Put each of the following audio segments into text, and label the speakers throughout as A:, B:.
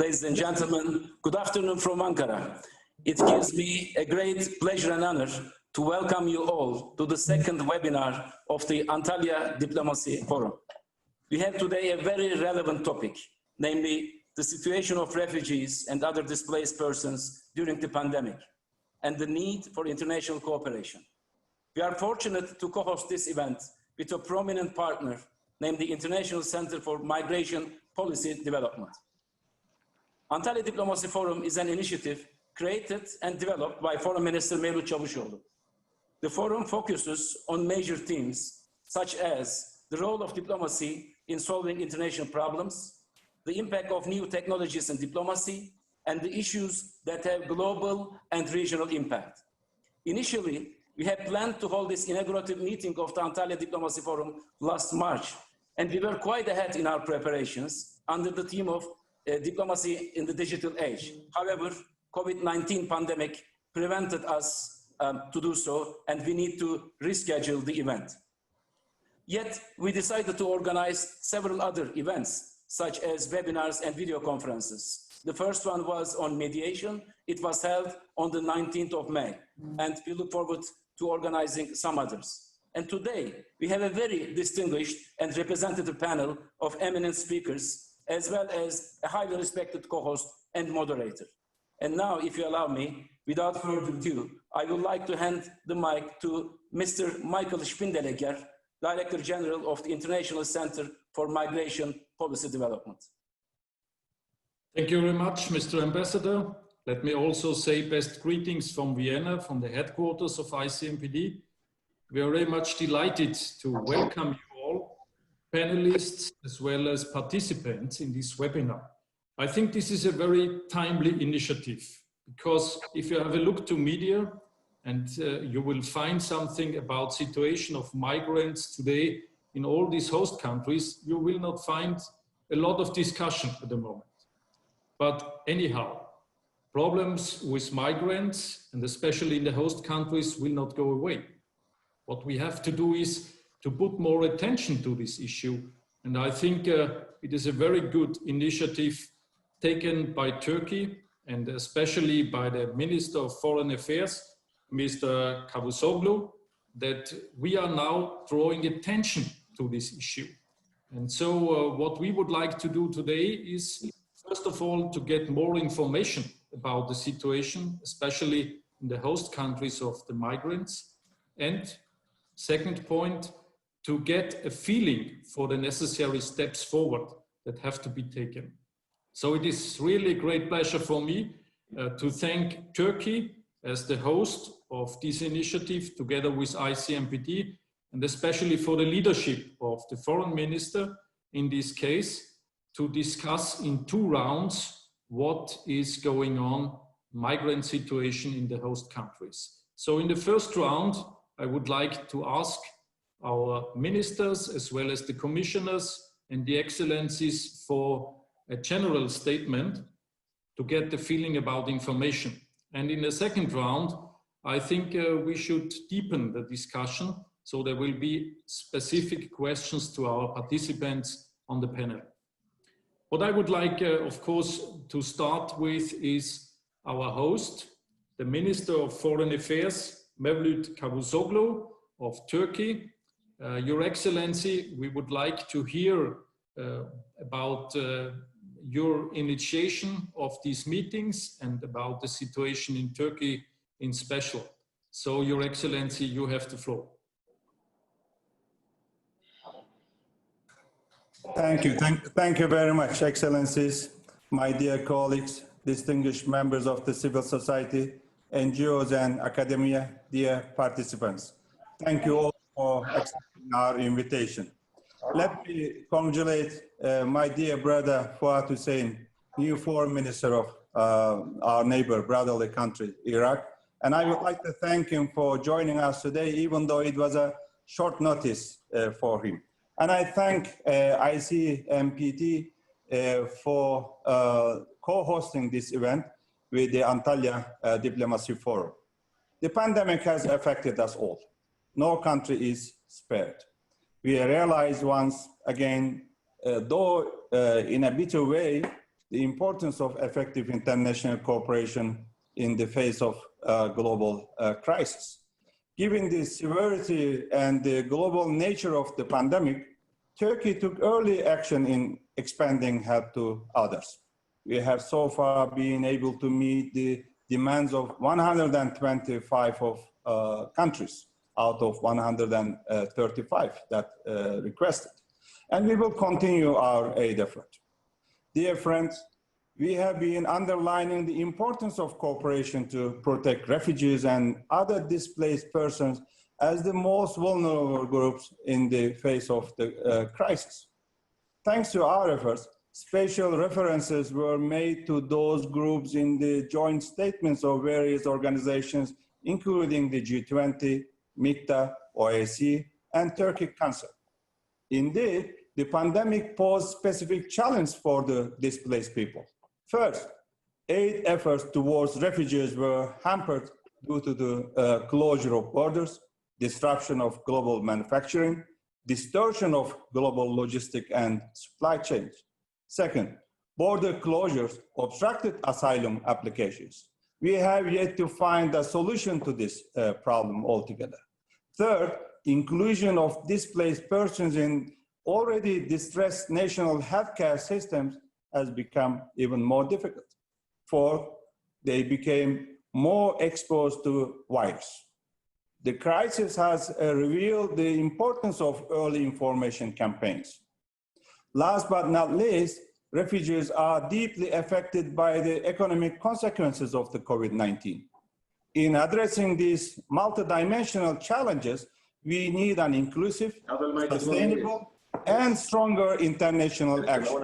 A: Ladies and gentlemen, good afternoon from Ankara. It gives me a great pleasure and honor to welcome you all to the second webinar of the Antalya Diplomacy Forum. We have today a very relevant topic, namely the situation of refugees and other displaced persons during the pandemic and the need for international cooperation. We are fortunate to co-host this event with a prominent partner named the International Center for Migration Policy Development. Antalya Diplomacy Forum is an initiative created and developed by Foreign Minister Mevlut Çavuşoğlu. The forum focuses on major themes such as the role of diplomacy in solving international problems, the impact of new technologies in diplomacy, and the issues that have global and regional impact. Initially, we had planned to hold this inaugurative meeting of the Antalya Diplomacy Forum last March, and we were quite ahead in our preparations under the theme of diplomacy in the digital age. However, COVID-19 pandemic prevented us to do so, and we need to reschedule the event. Yet, we decided to organize several other events, such as webinars and video conferences. The first one was on mediation. It was held on the 19th of May, and we look forward to organizing some others. And today, we have a very distinguished and representative panel of eminent speakers, as well as a highly respected co-host and moderator. And now, if you allow me, without further ado, I would like to hand the mic to Mr. Michael Spindeleker, Director General of the International Center for Migration Policy Development.
B: Thank you very much, Mr. Ambassador. Let me also say best greetings from Vienna, from the headquarters of Icmpd. We are very much delighted to welcome you all, panelists, as well as participants in this webinar. I think this is a very timely initiative, because if you have a look to media, and you will find something about situation of migrants today in all these host countries, you will not find a lot of discussion at the moment. But anyhow, problems with migrants, and especially in the host countries, will not go away. What we have to do is to put more attention to this issue. And I think it is a very good initiative taken by Turkey, and especially by the Minister of Foreign Affairs, Mr. Çavuşoğlu, that we are now drawing attention to this issue. And so what we would like to do today is, first of all, to get more information about the situation, especially in the host countries of the migrants. And second point, to get a feeling for the necessary steps forward that have to be taken. So it is really a great pleasure for me to thank Turkey as the host of this initiative together with Icmpd, and especially for the leadership of the foreign minister in this case, to discuss in 2 rounds what is going on, migrant situation in the host countries. So in the first round, I would like to ask our ministers as well as the commissioners and the excellencies for a general statement to get the feeling about information. And in the second round, I think we should deepen the discussion, so there will be specific questions to our participants on the panel. What I would like, of course, to start with is our host, the Minister of Foreign Affairs, Mevlut Çavuşoğlu of Turkey. Your Excellency, we would like to hear about your initiation of these meetings and about the situation in Turkey in special. So, Your Excellency, you have the floor.
C: Thank you. Thank you very much, Excellencies, my dear colleagues, distinguished members of the civil society, NGOs and academia, dear participants. Thank you all for accepting our invitation. Let me congratulate my dear brother Fuat Hussein, new foreign minister of our neighbor, brotherly country, Iraq. And I would like to thank him for joining us today, even though it was a short notice for him. And I thank Icmpd for co-hosting this event with the Antalya Diplomacy Forum. The pandemic has affected us all. No country is spared. We realize once again, though in a bitter way, the importance of effective international cooperation in the face of global crisis. Given the severity and the global nature of the pandemic, Turkey took early action in expanding help to others. We have so far been able to meet the demands of 125 of countries out of 135 that requested. And we will continue our aid effort. Dear friends, we have been underlining the importance of cooperation to protect refugees and other displaced persons as the most vulnerable groups in the face of the crisis. Thanks to our efforts, special references were made to those groups in the joint statements of various organizations, including the G20, MICTA, OAC, and Turkey Council. Indeed, the pandemic posed specific challenges for the displaced people. First, aid efforts towards refugees were hampered due to the closure of borders, disruption of global manufacturing, distortion of global logistic and supply chains. Second, border closures obstructed asylum applications. We have yet to find a solution to this problem altogether. Third, inclusion of displaced persons in already distressed national healthcare systems has become even more difficult. Fourth, they became more exposed to virus. The crisis has revealed the importance of early information campaigns. Last but not least, refugees are deeply affected by the economic consequences of the COVID-19. In addressing these multidimensional challenges, we need an inclusive, sustainable, and stronger international action.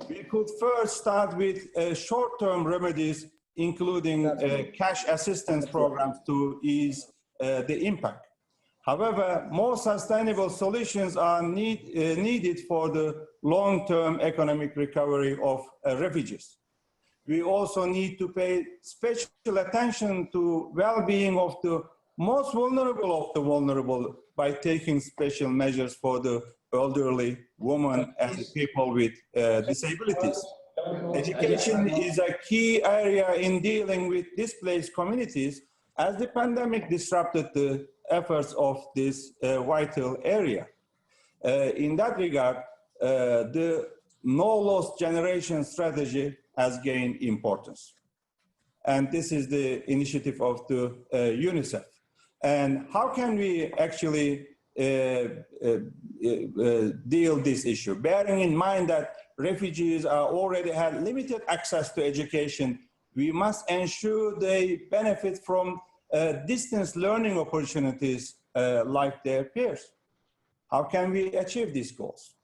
C: We could first start with short-term remedies, including cash assistance programs to ease the impact. However, more sustainable solutions are needed for the long-term economic recovery of refugees. We also need to pay special attention to well-being of the most vulnerable of the vulnerable by taking special measures for the elderly, women, and people with disabilities. Education is a key area in dealing with displaced communities, as the pandemic disrupted the efforts of this vital area. In that regard, the No Lost Generation strategy has gained importance. And this is the initiative of the UNICEF. And how can we actually deal this issue? Bearing in mind that refugees already had limited access to education, we must ensure they benefit from distance learning opportunities like their peers. How can we achieve these goals?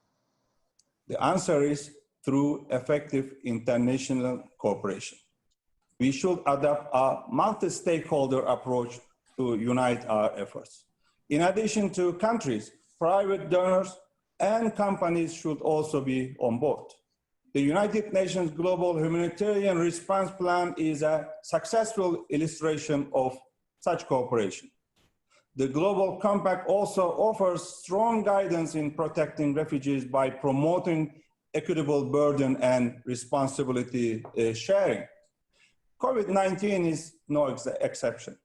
C: The answer is through effective international cooperation. We should adopt a multi-stakeholder approach to unite our efforts. In addition to countries, private donors and companies should also be on board. The United Nations Global Humanitarian Response Plan is a successful illustration of such cooperation. The Global Compact also offers strong guidance in protecting refugees by promoting equitable burden and responsibility sharing. COVID-19 is no exception.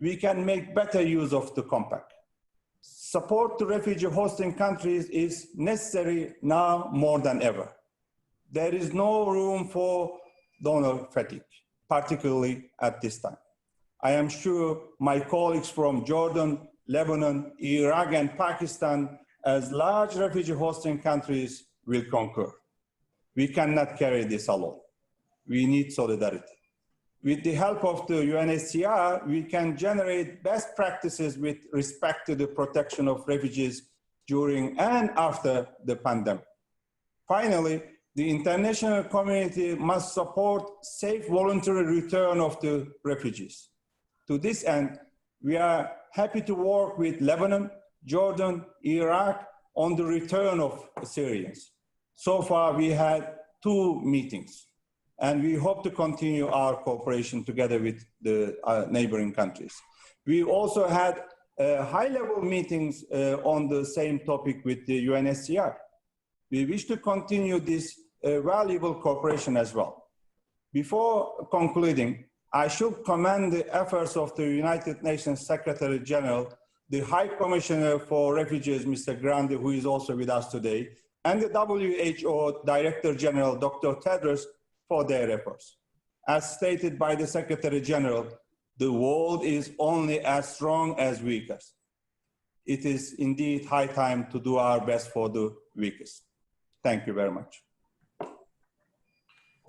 C: We can make better use of the compact. Support to refugee hosting countries is necessary now more than ever. There is no room for donor fatigue, particularly at this time. I am sure my colleagues from Jordan, Lebanon, Iraq, and Pakistan, as large refugee hosting countries, will concur. We cannot carry this alone. We need solidarity. With the help of the UNHCR, we can generate best practices with respect to the protection of refugees during and after the pandemic. Finally, the international community must support safe voluntary return of the refugees. To this end, we are happy to work with Lebanon, Jordan, Iraq on the return of Syrians. So far, we had 2 meetings, and we hope to continue our cooperation together with the neighboring countries. We also had high-level meetings on the same topic with the UNHCR. We wish to continue this valuable cooperation as well. Before concluding, I should commend the efforts of the United Nations Secretary General, the High Commissioner for Refugees, Mr. Grandi, who is also with us today, and the WHO Director General, Dr. Tedros, for their efforts. As stated by the Secretary General, the world is only as strong as weakest. It is indeed high time to do our best for the weakest. Thank you very much.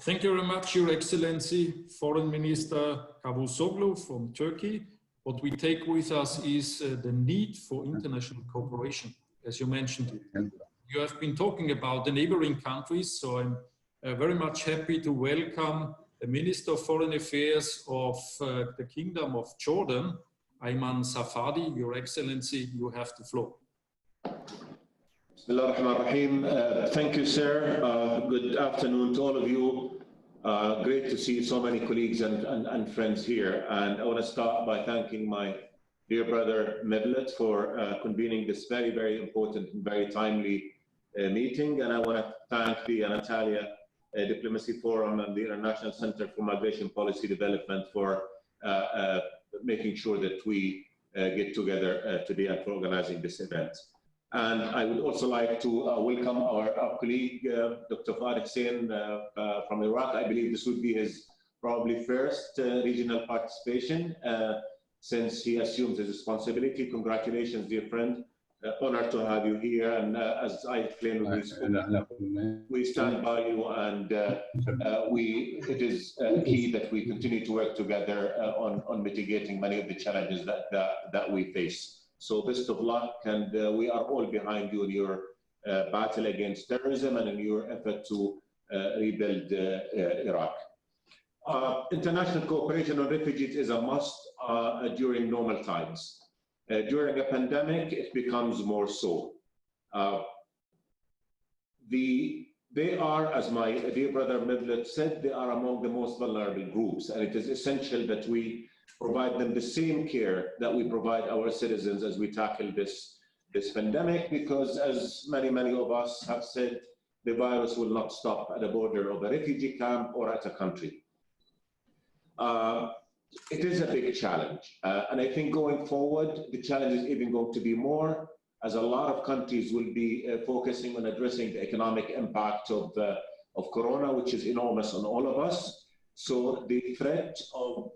B: Thank you very much, Your Excellency, Foreign Minister Cavusoglu from Turkey. What we take with us is the need for international cooperation, as you mentioned. You have been talking about the neighboring countries, so I'm very much happy to welcome the Minister of Foreign Affairs of the Kingdom of Jordan, Ayman Safadi. Your Excellency, you have the floor.
D: Thank you, sir. Good afternoon to all of you. Great to see so many colleagues and friends here. And I want to start by thanking my dear brother Mevlut for convening this very, very important and very timely meeting. And I want to thank the Antalya Diplomacy Forum and the International Center for Migration Policy Development for making sure that we get together today and for organizing this event. And I would also like to welcome our colleague, Dr. Farid Hussein from Iraq. I believe this would be his probably first regional participation since he assumed his responsibility. Congratulations, dear friend. Honored to have you here. And as I explained, we stand by you, and it is key that we continue to work together on mitigating many of the challenges that we face. So best of luck, and we are all behind you in your battle against terrorism and in your effort to rebuild Iraq. International cooperation on refugees is a must during normal times. During a pandemic, it becomes more so. They are, as my dear brother Mevlut said, they are among the most vulnerable groups, and it is essential that we provide them the same care that we provide our citizens as we tackle this pandemic, because as many of us have said, the virus will not stop at the border of a refugee camp or at a country. It is a big challenge, and I think going forward, the challenge is even going to be more, as a lot of countries will be focusing on addressing the economic impact of Corona, which is enormous on all of us. So the threat of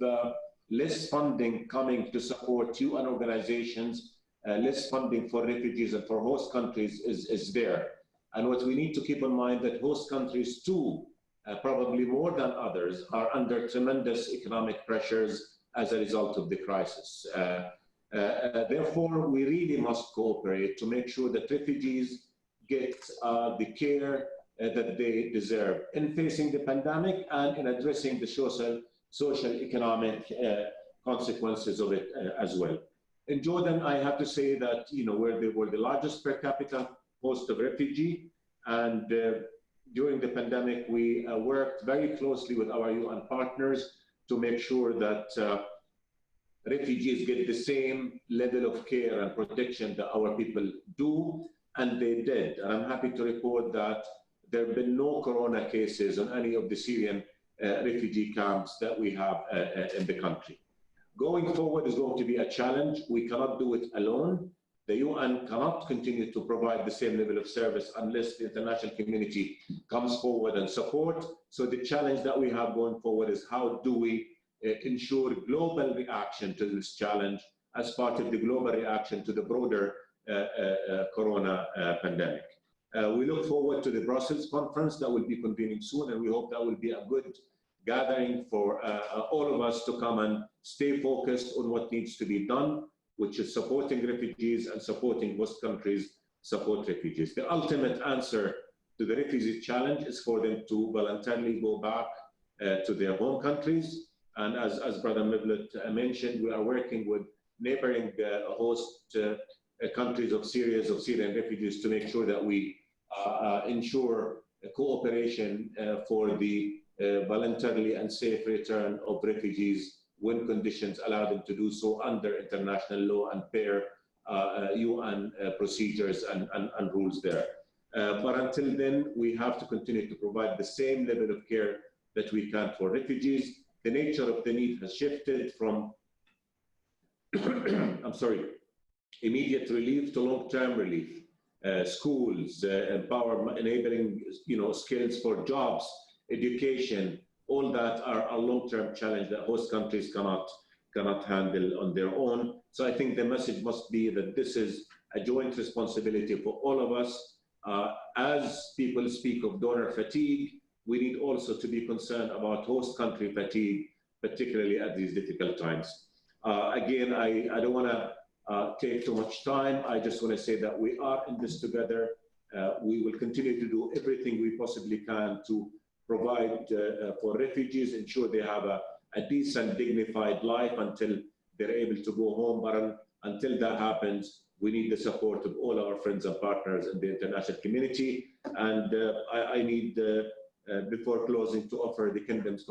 D: less funding coming to support UN organizations, less funding for refugees and for host countries is there. And what we need to keep in mind that host countries too, probably more than others, are under tremendous economic pressures as a result of the crisis. Therefore, we really must cooperate to make sure that refugees get the care that they deserve in facing the pandemic and in addressing the social economic consequences of it as well. In Jordan, I have to say that we're the largest per capita host of refugee, and during the pandemic, we worked very closely with our UN partners to make sure that refugees get the same level of care and protection that our people do, and they did. And I'm happy to report that there have been no Corona cases on any of the Syrian refugee camps that we have in the country. Going forward is going to be a challenge. We cannot do it alone. The UN cannot continue to provide the same level of service unless the international community comes forward and support. So the challenge that we have going forward is how do we ensure global reaction to this challenge as part of the global reaction to the broader Corona pandemic. We look forward to the Brussels conference that will be convening soon, and we hope that will be a good gathering for all of us to come and stay focused on what needs to be done, which is supporting refugees and supporting host countries support refugees. The ultimate answer to the refugee challenge is for them to voluntarily go back to their home countries. And as Brother Mevlut mentioned, we are working with neighboring host countries of Syrian refugees to make sure that we ensure cooperation for the voluntarily and safe return of refugees when conditions allow them to do so under international law and fair UN procedures and rules there. But until then, we have to continue to provide the same level of care that we can for refugees. The nature of the need has shifted from I'm sorry, immediate relief to long-term relief. Schools, enabling skills for jobs, education, all that are a long-term challenge that host countries cannot handle on their own. So I think the message must be that this is a joint responsibility for all of us. As people speak of donor fatigue, we need also to be concerned about host country fatigue, particularly at these difficult times. Again, I don't want to take too much time. I just want to say that we are in this together. We will continue to do everything we possibly can to provide for refugees, ensure they have a decent, dignified life until they're able to go home. But until that happens, we need the support of all our friends and partners in the international community. And I need, before closing, to offer the Kingdom's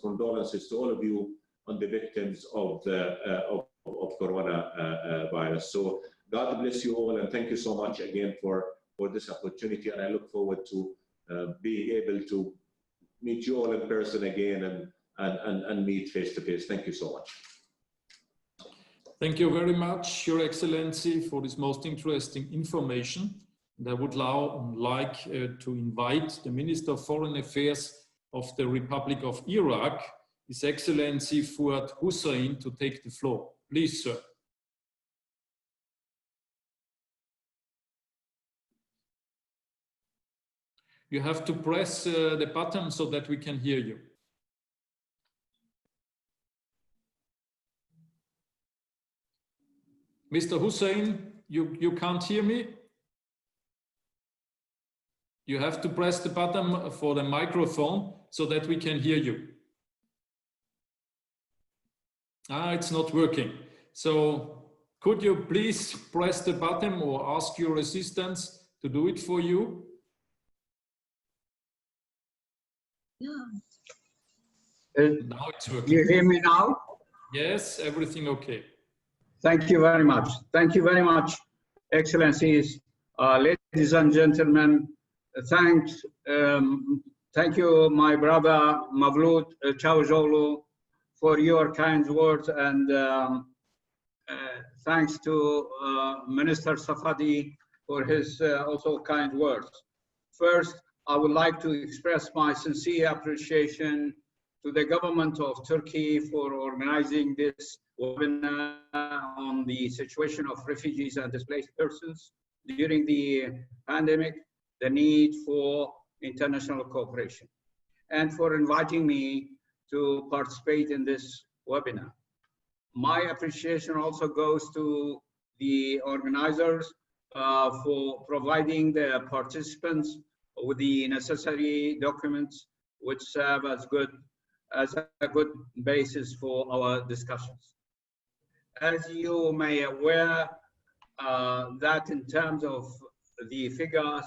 D: condolences to all of you on the victims of coronavirus. So God bless you all, and thank you so much again for this opportunity. And I look forward to being able to meet you all in person again and meet face to face. Thank you so much.
B: Thank you very much, Your Excellency, for this most interesting information. And I would now like to invite the Minister of Foreign Affairs of the Republic of Iraq, His Excellency Fuad Hussein, to take the floor. Please, sir. You have to press the button so that we can hear you. Mr. Hussein, you can't hear me? You have to press the button for the microphone so that we can hear you. It's not working. So could you please press the button or ask your assistants to do it for you? Now it's working.
E: You hear me now?
B: Yes, everything okay.
E: Thank you very much. Thank you very much, Excellencies, ladies and gentlemen. Thank you, my brother Mavlud Chawjolu, for your kind words, and thanks to Minister Safadi for his also kind words. First, I would like to express my sincere appreciation to the government of Turkey for organizing this webinar on the situation of refugees and displaced persons during the pandemic, the need for international cooperation, and for inviting me to participate in this webinar. My appreciation also goes to the organizers for providing the participants with the necessary documents which serve as a good basis for our discussions. As you may aware, that in terms of the figures,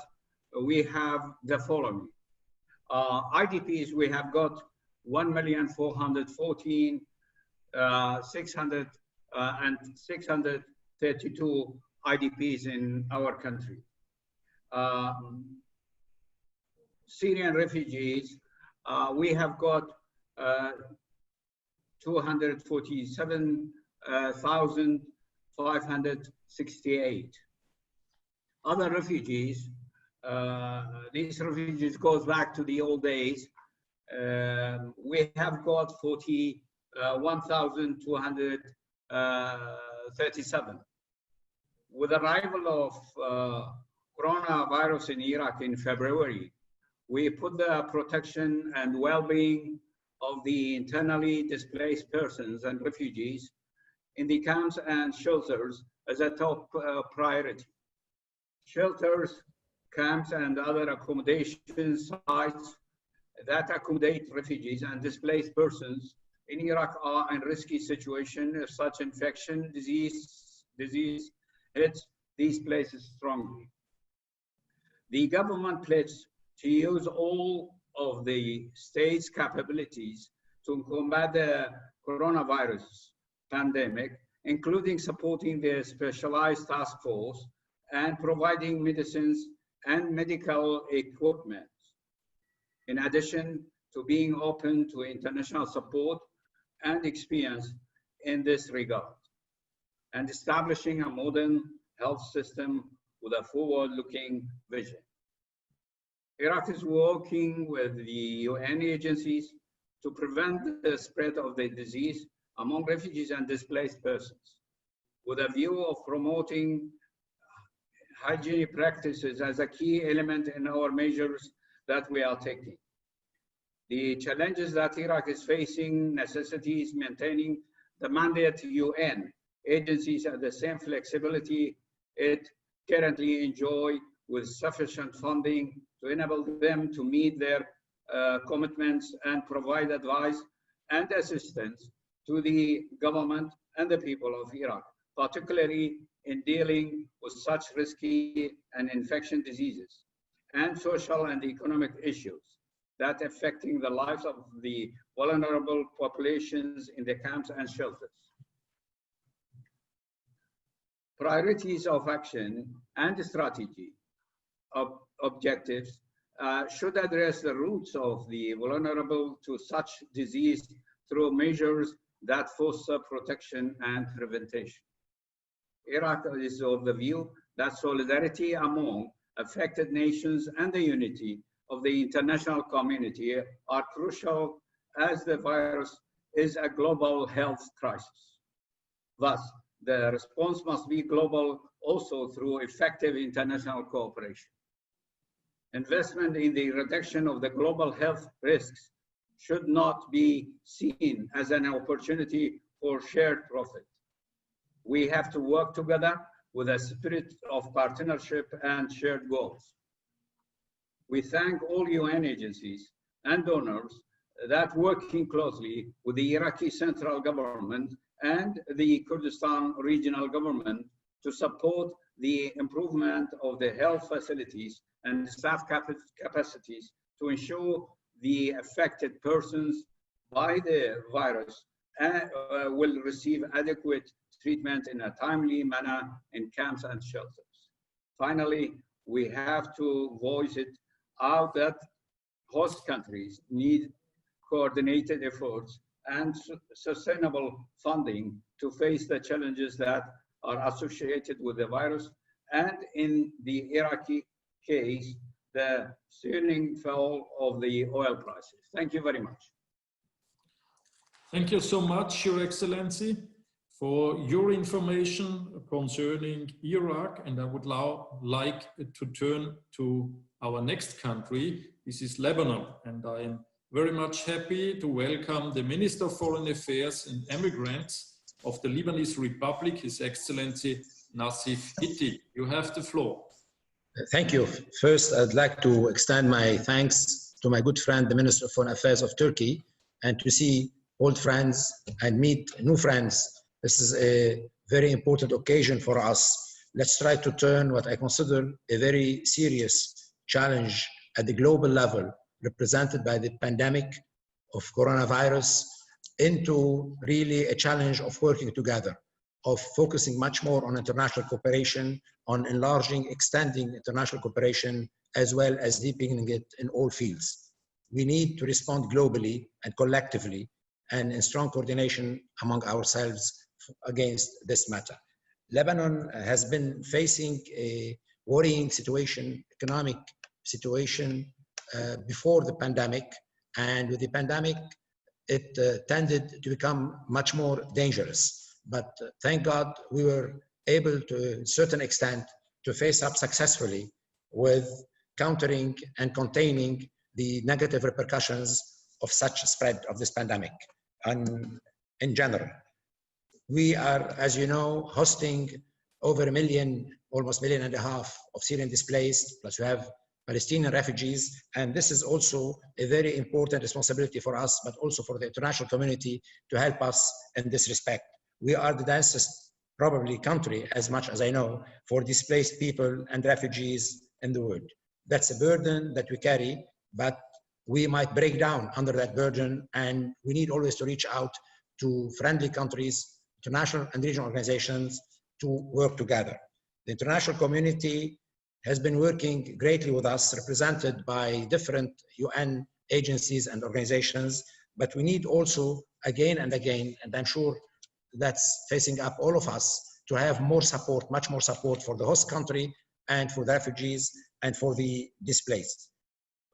E: we have the following. IDPs, we have got 1,414,632 IDPs in our country. Syrian refugees, we have got 247,568. Other refugees, these refugees goes back to the old days. We have got 41,237. With the arrival of coronavirus in Iraq in February, we put the protection and well-being of the internally displaced persons and refugees in the camps and shelters as a top priority. Shelters, camps, and other accommodation sites that accommodate refugees and displaced persons in Iraq are in risky situation if such infection disease hits these places strongly. The government pledged to use all of the state's capabilities to combat the coronavirus pandemic, including supporting the specialized task force and providing medicines and medical equipment, in addition to being open to international support and experience in this regard, and establishing a modern health system with a forward-looking vision. Iraq is working with the UN agencies to prevent the spread of the disease among refugees and displaced persons, with a view of promoting hygiene practices as a key element in our measures that we are taking. The challenges that Iraq is facing necessitates maintaining the mandate to UN agencies at the same flexibility it currently enjoys, with sufficient funding to enable them to meet their commitments and provide advice and assistance to the government and the people of Iraq, particularly in dealing with such risky and infectious diseases and social and economic issues that affecting the lives of the vulnerable populations in the camps and shelters. Priorities of action and strategy objectives should address the roots of the vulnerable to such disease through measures that foster protection and prevention. Iraq is of the view that solidarity among affected nations and the unity of the international community are crucial, as the virus is a global health crisis. Thus, the response must be global also through effective international cooperation. Investment in the reduction of the global health risks should not be seen as an opportunity for shared profit. We have to work together with a spirit of partnership and shared goals. We thank all UN agencies and donors that working closely with the Iraqi central government and the Kurdistan regional government to support the improvement of the health facilities and staff capacities to ensure the affected persons by the virus will receive adequate treatment in a timely manner in camps and shelters. Finally, we have to voice it out that host countries need coordinated efforts and sustainable funding to face the challenges that are associated with the virus, and in the Iraqi case, the steering fall of the oil prices. Thank you very much.
B: Thank you so much, Your Excellency, for your information concerning Iraq. And I would now like to turn to our next country. This is Lebanon. And I am very much happy to welcome the Minister of Foreign Affairs and Immigrants of the Lebanese Republic, His Excellency Nassif Hitti. You have the floor.
F: Thank you. First, I'd like to extend my thanks to my good friend, the Minister of Foreign Affairs of Turkey, and to see old friends and meet new friends. This is a very important occasion for us. Let's try to turn what I consider a very serious challenge at the global level, represented by the pandemic of coronavirus, into really a challenge of working together, of focusing much more on international cooperation, on enlarging, extending international cooperation, as well as deepening it in all fields. We need to respond globally and collectively and in strong coordination among ourselves against this matter. Lebanon has been facing a worrying situation, economic situation before the pandemic, and with the pandemic, it tended to become much more dangerous. But thank God we were able to a certain extent to face up successfully with countering and containing the negative repercussions of such spread of this pandemic. And in general, we are, as you know, hosting over 1 million, almost 1.5 million of Syrian displaced, plus we have Palestinian refugees, and this is also a very important responsibility for us, but also for the international community to help us in this respect. We are the densest, probably, country, as much as I know, for displaced people and refugees in the world. That's a burden that we carry, but we might break down under that burden, and we need always to reach out to friendly countries, international and regional organizations to work together. The international community has been working greatly with us, represented by different UN agencies and organizations. But we need also, again and again, and I'm sure that's facing up all of us, to have more support, much more support for the host country and for the refugees and for the displaced.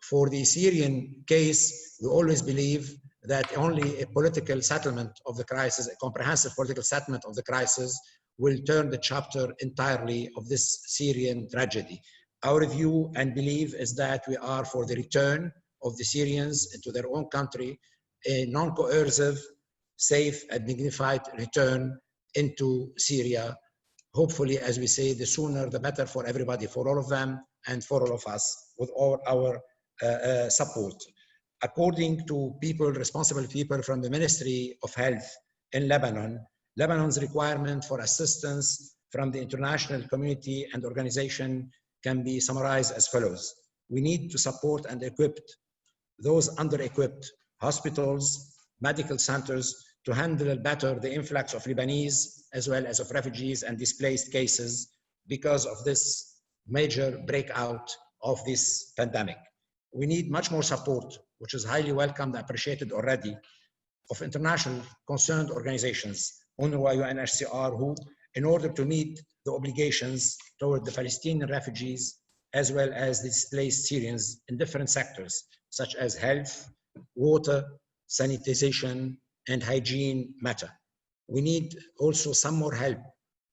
F: For the Syrian case, we always believe that only a political settlement of the crisis, a comprehensive political settlement of the crisis, will turn the chapter entirely of this Syrian tragedy. Our view and belief is that we are for the return of the Syrians into their own country, a non-coercive, safe and dignified return into Syria. Hopefully, as we say, the sooner the better for everybody, for all of them and for all of us, with all our support. According to responsible people from the Ministry of Health in Lebanon, Lebanon's requirement for assistance from the international community and organization can be summarized as follows. We need to support and equip those under-equipped hospitals, medical centers, to handle better the influx of Lebanese as well as of refugees and displaced cases because of this major breakout of this pandemic. We need much more support, which is highly welcomed and appreciated already, of international concerned organizations, UNRWA, UNHCR, who, in order to meet the obligations toward the Palestinian refugees, as well as the displaced Syrians in different sectors, such as health, water, sanitization, and hygiene matter. We need also some more help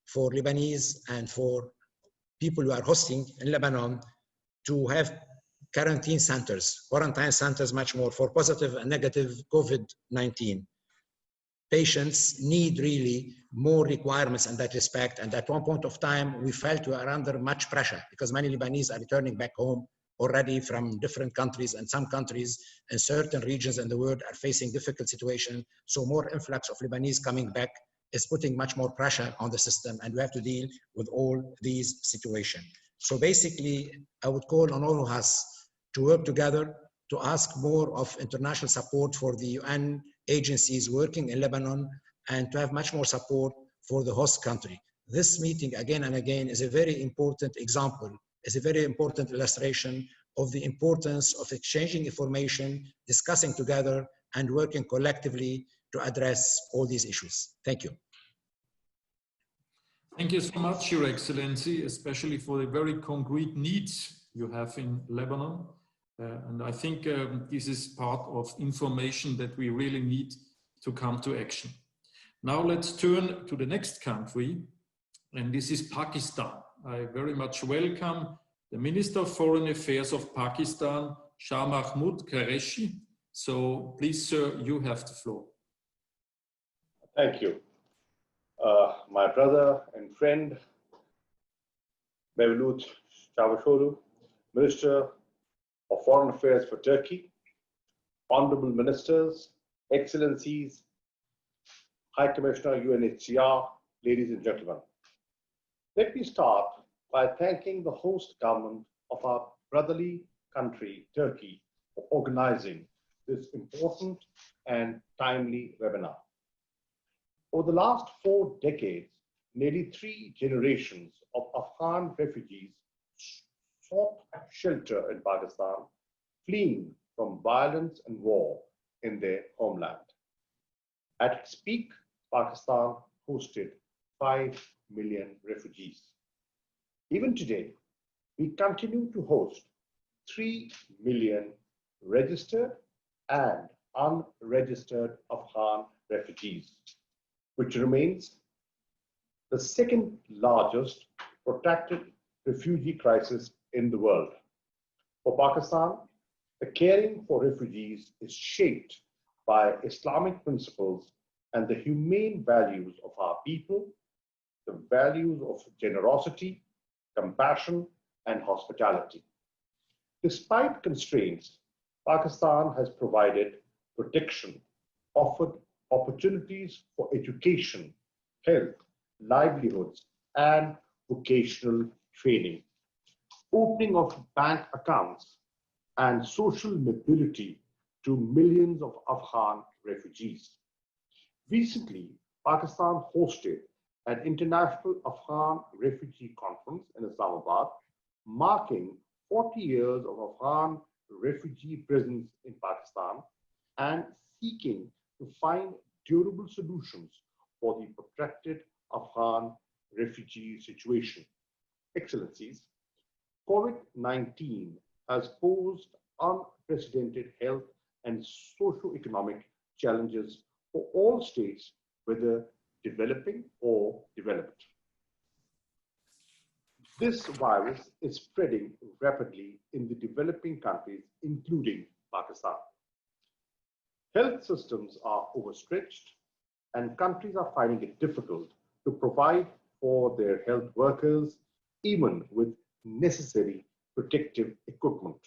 F: for Lebanese and for people who are hosting in Lebanon to have quarantine centers much more for positive and negative COVID-19. Patients need really more requirements in that respect. And at one point of time, we felt we are under much pressure because many Lebanese are returning back home already from different countries, and some countries and certain regions in the world are facing difficult situation. So more influx of Lebanese coming back is putting much more pressure on the system, and we have to deal with all these situations. So basically, I would call on all of us to work together to ask more of international support for the UN agencies working in Lebanon and to have much more support for the host country. This meeting again and again is a very important example, is a very important illustration of the importance of exchanging information, discussing together and working collectively to address all these issues. Thank you.
B: Thank you so much, Your Excellency, especially for the very concrete needs you have in Lebanon. And I think this is part of information that we really need to come to action. Now let's turn to the next country, and this is Pakistan. I very much welcome the Minister of Foreign Affairs of Pakistan, Shah Mahmood Qureshi. So please, sir, you have the floor.
G: Thank you. My brother and friend, Mevlut Çavuşoğlu, Minister of Foreign Affairs for Turkey, Honorable Ministers, Excellencies, High Commissioner, UNHCR, ladies and gentlemen. Let me start by thanking the host government of our brotherly country, Turkey, for organizing this important and timely webinar. Over the last 4 decades, nearly 3 generations of Afghan refugees sought shelter in Pakistan, fleeing from violence and war in their homeland. At its peak, Pakistan hosted 5 million refugees. Even today, we continue to host 3 million registered and unregistered Afghan refugees, which remains the second largest protracted refugee crisis in the world. For Pakistan, the caring for refugees is shaped by Islamic principles and the humane values of our people, the values of generosity, compassion, and hospitality. Despite constraints, Pakistan has provided protection, offered opportunities for education, health, livelihoods, and vocational training, opening of bank accounts, and social mobility to millions of Afghan refugees. Recently, Pakistan hosted an international Afghan refugee conference in Islamabad, marking 40 years of Afghan refugee presence in Pakistan and seeking to find durable solutions for the protracted Afghan refugee situation. Excellencies, COVID-19 has posed unprecedented health and socio-economic challenges for all states, whether developing or developed. This virus is spreading rapidly in the developing countries, including Pakistan. Health systems are overstretched, and countries are finding it difficult to provide for their health workers, even with necessary protective equipment.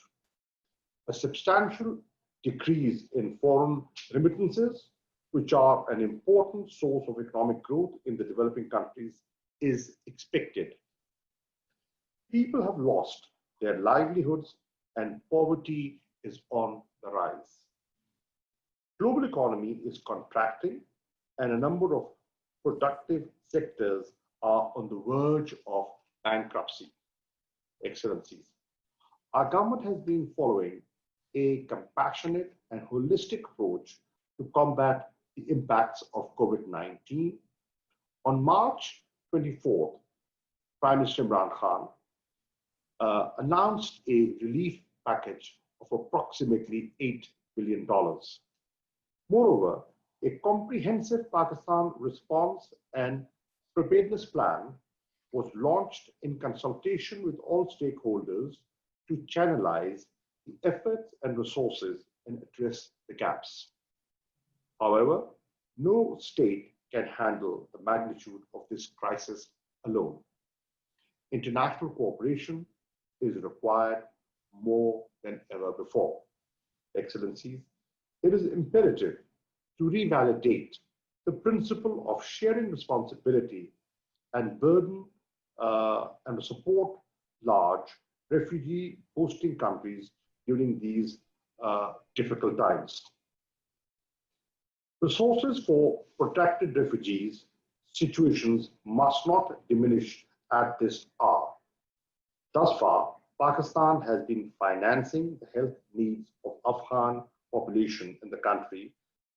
G: A substantial decrease in foreign remittances, which are an important source of economic growth in the developing countries, is expected. People have lost their livelihoods and poverty is on the rise. Global economy is contracting and a number of productive sectors are on the verge of bankruptcy. Excellencies, our government has been following a compassionate and holistic approach to combat the impacts of COVID-19. On March 24th, Prime Minister Imran Khan announced a relief package of approximately $8 billion. Moreover, a comprehensive Pakistan response and preparedness plan was launched in consultation with all stakeholders to channelize the efforts and resources and address the gaps. However, no state can handle the magnitude of this crisis alone. International cooperation is required more than ever before. Excellencies, it is imperative to revalidate the principle of sharing responsibility and burden and support large refugee hosting countries during these difficult times. Resources for protracted refugees situations must not diminish at this hour. Thus far, Pakistan has been financing the health needs of Afghan population in the country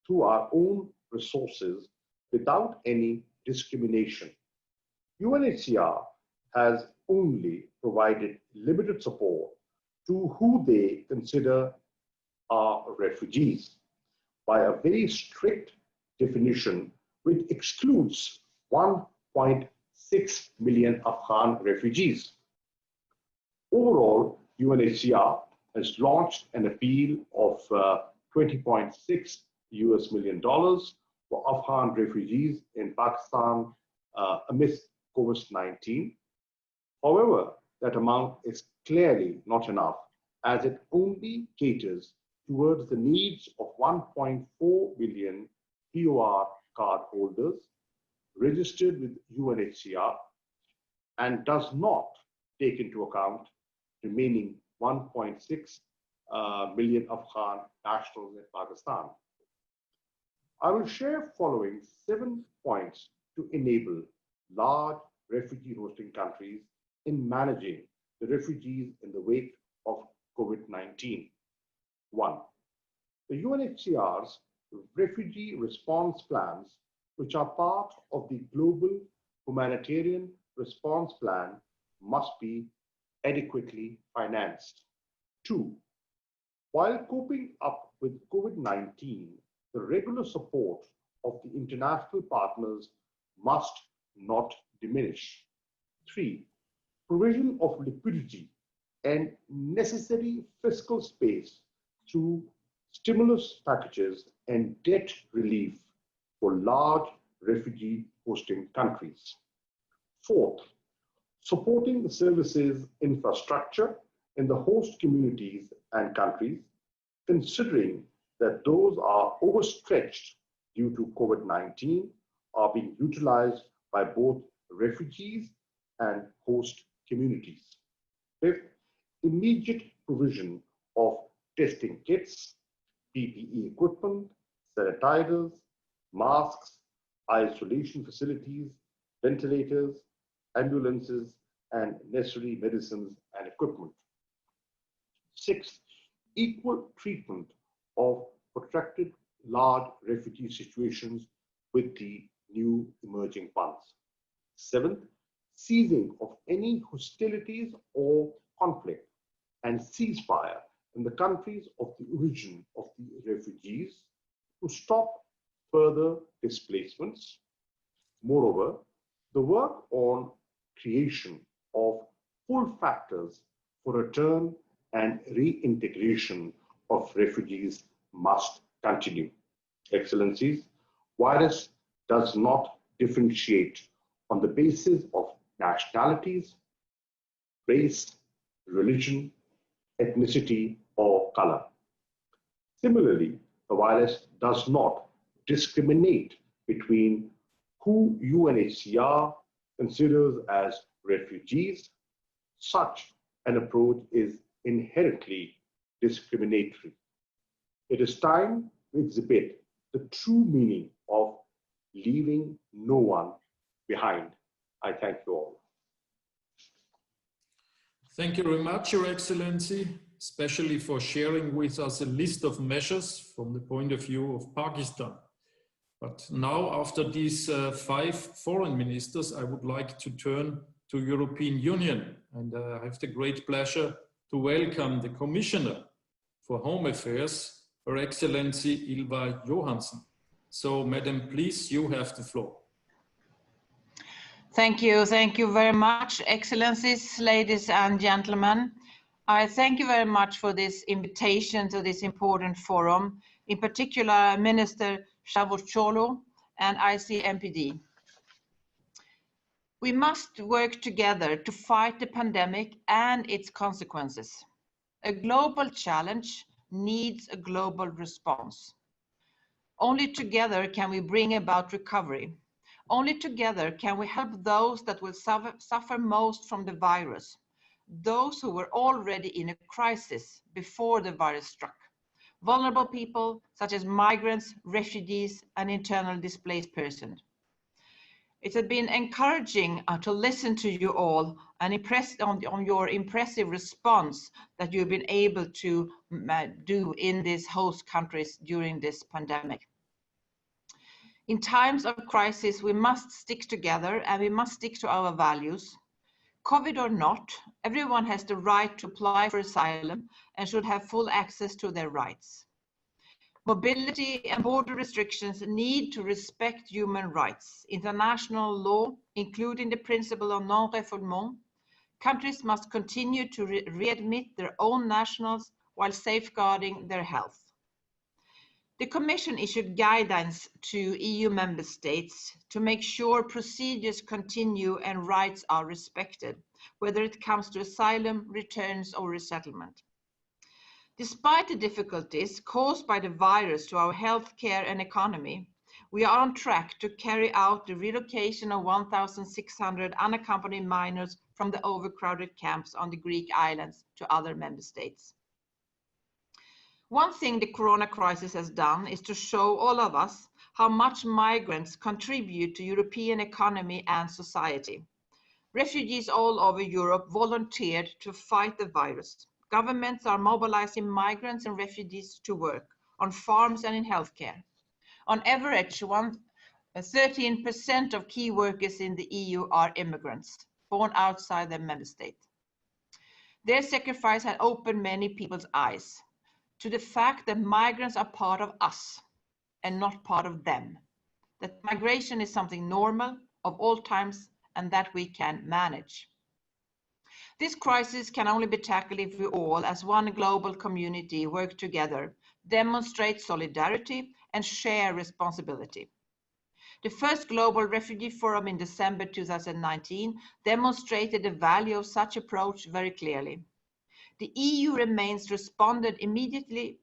G: through our own resources without any discrimination. UNHCR has only provided limited support to who they consider are refugees by a very strict definition which excludes 1.6 million Afghan refugees. Overall, UNHCR has launched an appeal of $20.6 million for Afghan refugees in Pakistan amidst COVID-19. However, that amount is clearly not enough, as it only caters towards the needs of 1.4 million POR card holders registered with UNHCR and does not take into account remaining 1.6 million Afghan nationals in Pakistan. I will share following 7 points to enable large refugee hosting countries in managing the refugees in the wake of COVID-19. 1. The UNHCR's refugee response plans, which are part of the global humanitarian response plan, must be adequately financed. 2. While coping up with COVID-19, the regular support of the international partners must not diminish. 3. Provision of liquidity and necessary fiscal space through stimulus packages and debt relief for large refugee hosting countries. 4th, supporting the services infrastructure in the host communities and countries, considering that those are overstretched due to COVID-19, are being utilized by both refugees and host communities. 5th, immediate provision of testing kits, PPE equipment, sanitizers, masks, isolation facilities, ventilators, ambulances, and necessary medicines and equipment. Sixth, equal treatment of protracted large refugee situations with the new emerging funds. Seventh, ceasing of any hostilities or conflict and ceasefire in the countries of the origin of the refugees to stop further displacements. Moreover, the work on creation of pull factors for return and reintegration of refugees must continue. Excellencies, virus does not differentiate on the basis of nationalities, race, religion, ethnicity, or color. Similarly, the virus does not discriminate between who UNHCR considers as refugees. Such an approach is inherently discriminatory. It is time to exhibit the true meaning of leaving no one behind. I thank you all.
B: Thank you very much, Your Excellency, especially for sharing with us a list of measures from the point of view of Pakistan. But now, after these 5 foreign ministers, I would like to turn to European Union, and I have the great pleasure to welcome the Commissioner for Home Affairs, Her Excellency Ylva Johansson. So, Madam, please, you have the floor.
H: Thank you very much, Excellencies, ladies and gentlemen. I thank you very much for this invitation to this important forum, in particular Minister Çavuşoğlu and Icmpd. We must work together to fight the pandemic and its consequences. A global challenge needs a global response. Only together can we bring about recovery. Only together can we help those that will suffer most from the virus, those who were already in a crisis before the virus struck. Vulnerable people such as migrants, refugees, and internally displaced persons. It has been encouraging to listen to you all and impressed on your impressive response that you've been able to do in these host countries during this pandemic. In times of crisis, we must stick together and we must stick to our values. COVID or not, everyone has the right to apply for asylum and should have full access to their rights. Mobility and border restrictions need to respect human rights, international law, including the principle of non-refoulement. Countries must continue to readmit their own nationals while safeguarding their health. The Commission issued guidelines to EU member states to make sure procedures continue and rights are respected, whether it comes to asylum, returns, or resettlement. Despite the difficulties caused by the virus to our healthcare and economy, we are on track to carry out the relocation of 1,600 unaccompanied minors from the overcrowded camps on the Greek islands to other member states. One thing the corona crisis has done is to show all of us how much migrants contribute to European economy and society. Refugees all over Europe volunteered to fight the virus. Governments are mobilizing migrants and refugees to work on farms and in healthcare. On average, 13% of key workers in the EU are immigrants, born outside their member state. Their sacrifice had opened many people's eyes to the fact that migrants are part of us and not part of them. That migration is something normal of all times and that we can manage. This crisis can only be tackled if we all, as one global community, work together, demonstrate solidarity, and share responsibility. The first Global Refugee Forum in December 2019 demonstrated the value of such approach very clearly. The EU responded immediately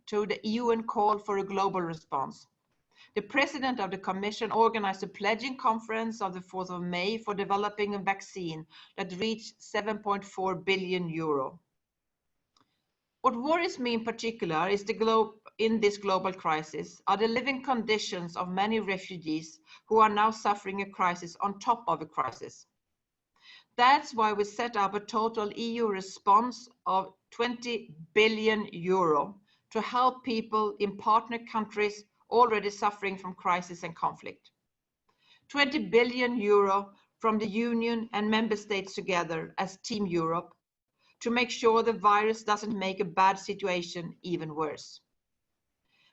H: to the UN call for a global response. The President of the Commission organized a pledging conference on the 4th of May for developing a vaccine that reached 7.4 billion euro. What worries me in particular is in this global crisis are the living conditions of many refugees who are now suffering a crisis on top of a crisis. That's why we set up a total EU response of 20 billion euro to help people in partner countries already suffering from crisis and conflict. 20 billion euro from the Union and member states together as Team Europe to make sure the virus doesn't make a bad situation even worse.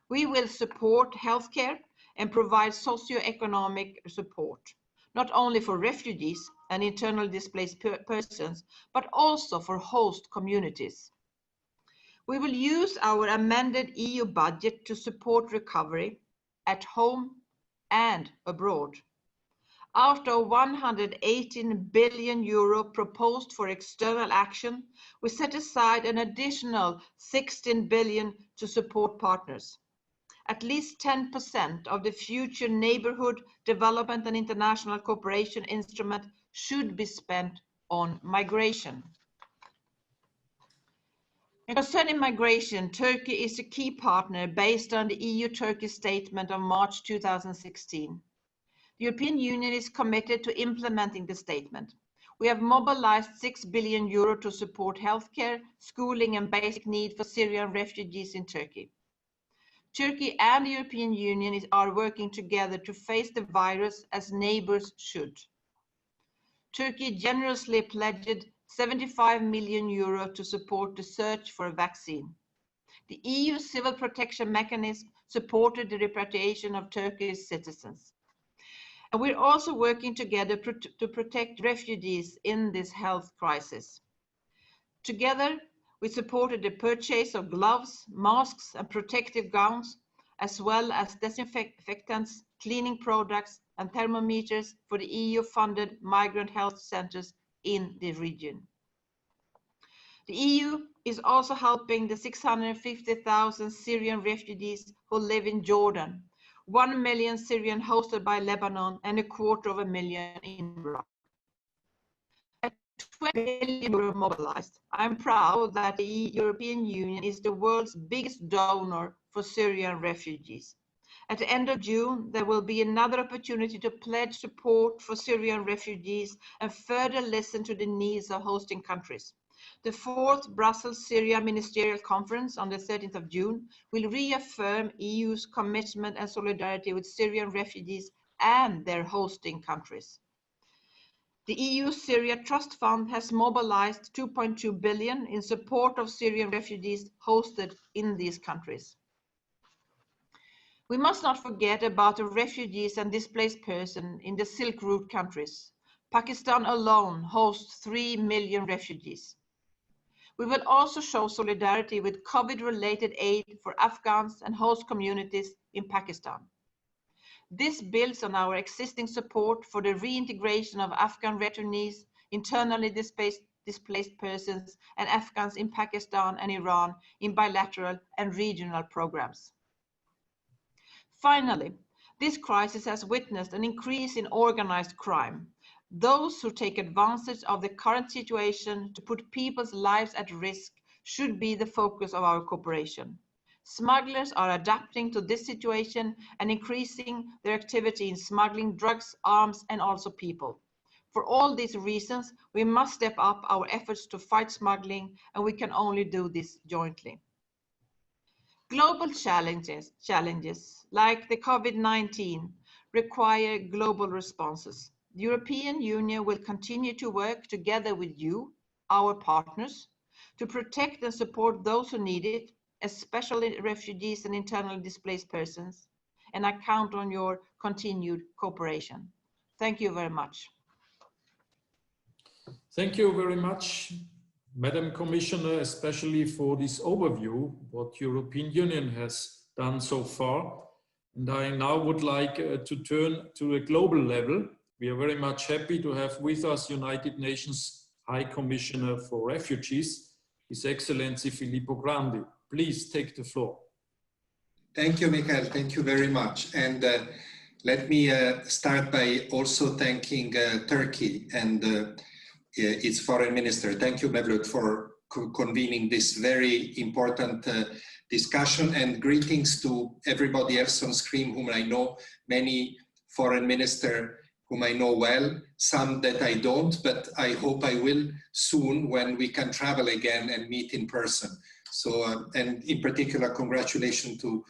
H: We will support healthcare and provide socio-economic support, not only for refugees and internally displaced persons, but also for host communities. We will use our amended EU budget to support recovery at home and abroad. Out of 118 billion euro proposed for external action, we set aside an additional 16 billion to support partners. At least 10% of the future neighborhood development and international cooperation instrument should be spent on migration. And concerning migration, Turkey is a key partner based on the EU-Turkey statement of March 2016. The European Union is committed to implementing the statement. We have mobilized 6 billion euro to support healthcare, schooling and basic needs for Syrian refugees in Turkey. Turkey and the European Union are working together to face the virus as neighbors should. Turkey generously pledged 75 million euro to support the search for a vaccine. The EU Civil Protection Mechanism supported the repatriation of Turkish citizens. And we're also working together to protect refugees in this health crisis. Together, we supported the purchase of gloves, masks, and protective gowns, as well as disinfectants, cleaning products, and thermometers for the EU-funded migrant health centers in the region. The EU is also helping the 650,000 Syrian refugees who live in Jordan, 1 million Syrian hosted by Lebanon, and 250,000 in Iraq. At 20 billion euro mobilized, I'm proud that the European Union is the world's biggest donor for Syrian refugees. At the end of June, there will be another opportunity to pledge support for Syrian refugees and further listen to the needs of hosting countries. The 4th Brussels Syria Ministerial Conference on the 13th of June will reaffirm EU's commitment and solidarity with Syrian refugees and their hosting countries. The EU Syria Trust Fund has mobilized 2.2 billion in support of Syrian refugees hosted in these countries. We must not forget about the refugees and displaced persons in the Silk Route countries. Pakistan alone hosts 3 million refugees. We will also show solidarity with COVID-related aid for Afghans and host communities in Pakistan. This builds on our existing support for the reintegration of Afghan returnees, internally displaced persons, and Afghans in Pakistan and Iran in bilateral and regional programs. Finally, this crisis has witnessed an increase in organized crime. Those who take advantage of the current situation to put people's lives at risk should be the focus of our cooperation. Smugglers are adapting to this situation and increasing their activity in smuggling drugs, arms, and also people. For all these reasons, we must step up our efforts to fight smuggling, and we can only do this jointly. Global challenges like the COVID-19 require global responses. The European Union will continue to work together with you, our partners, to protect and support those who need it, especially refugees and internally displaced persons, and I count on your continued cooperation. Thank you very much.
B: Thank you very much, Madam Commissioner, especially for this overview, what European Union has done so far. And I now would like to turn to a global level. We are very much happy to have with us United Nations High Commissioner for Refugees, His Excellency Filippo Grandi. Please take the floor.
I: Thank you, Michael. Thank you very much. And let me start by also thanking Turkey and its foreign minister. Thank you, Mevlut, for convening this very important discussion, and greetings to everybody else on screen whom I know, many foreign ministers whom I know well, some that I don't, but I hope I will soon when we can travel again and meet in person. So, and in particular, congratulations to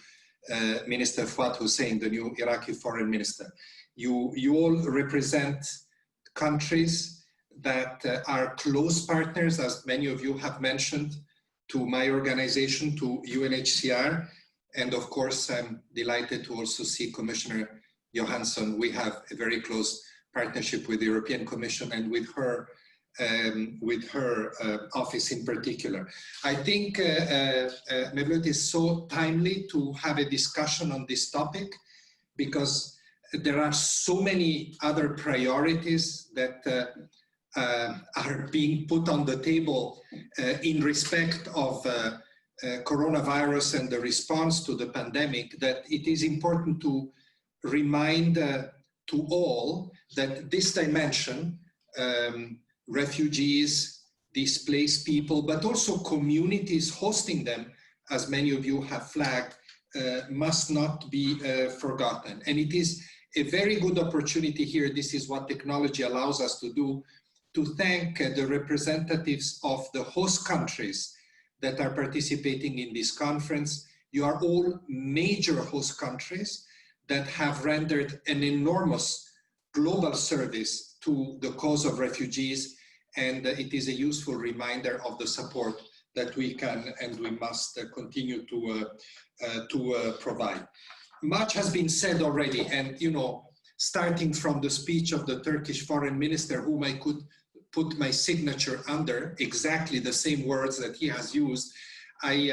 I: Minister Fuad Hussein, the new Iraqi foreign minister. You all represent countries that are close partners, as many of you have mentioned, to my organization, to UNHCR. And of course, I'm delighted to also see Commissioner Johansson. We have a very close partnership with the European Commission and with her office in particular. I think Mevlut is so timely to have a discussion on this topic because there are so many other priorities that are being put on the table in respect of coronavirus and the response to the pandemic, that it is important to remind to all that this dimension, refugees, displaced people, but also communities hosting them, as many of you have flagged, must not be forgotten. And it is a very good opportunity here, this is what technology allows us to do, to thank the representatives of the host countries that are participating in this conference. You are all major host countries that have rendered an enormous global service to the cause of refugees, and it is a useful reminder of the support that we can and we must continue to provide. Much has been said already, and you know, starting from the speech of the Turkish foreign minister, whom I could put my signature under, exactly the same words that he has used, I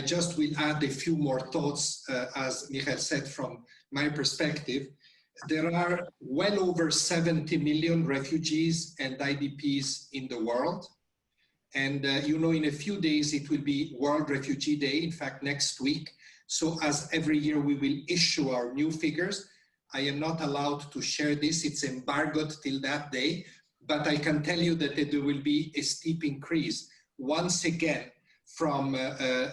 I: just will add a few more thoughts, as Michael said, from my perspective. There are well over 70 million refugees and IDPs in the world. And you know, in a few days, it will be World Refugee Day, in fact, next week. So as every year, we will issue our new figures. I am not allowed to share this, it's embargoed till that day, but I can tell you that there will be a steep increase once again from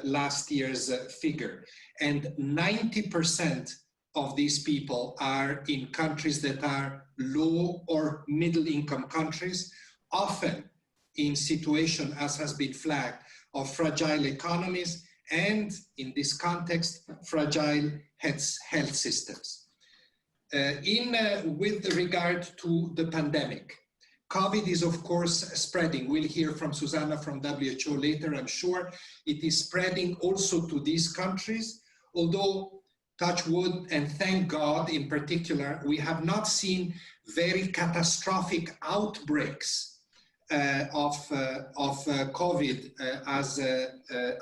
I: last year's figure. And 90% of these people are in countries that are low or middle income countries, often in situation, as has been flagged, of fragile economies and, in this context, fragile health systems. With regard to the pandemic, COVID is of course spreading. We'll hear from Susanna from WHO later, I'm sure. It is spreading also to these countries, although touch wood and thank God in particular, we have not seen very catastrophic outbreaks of COVID as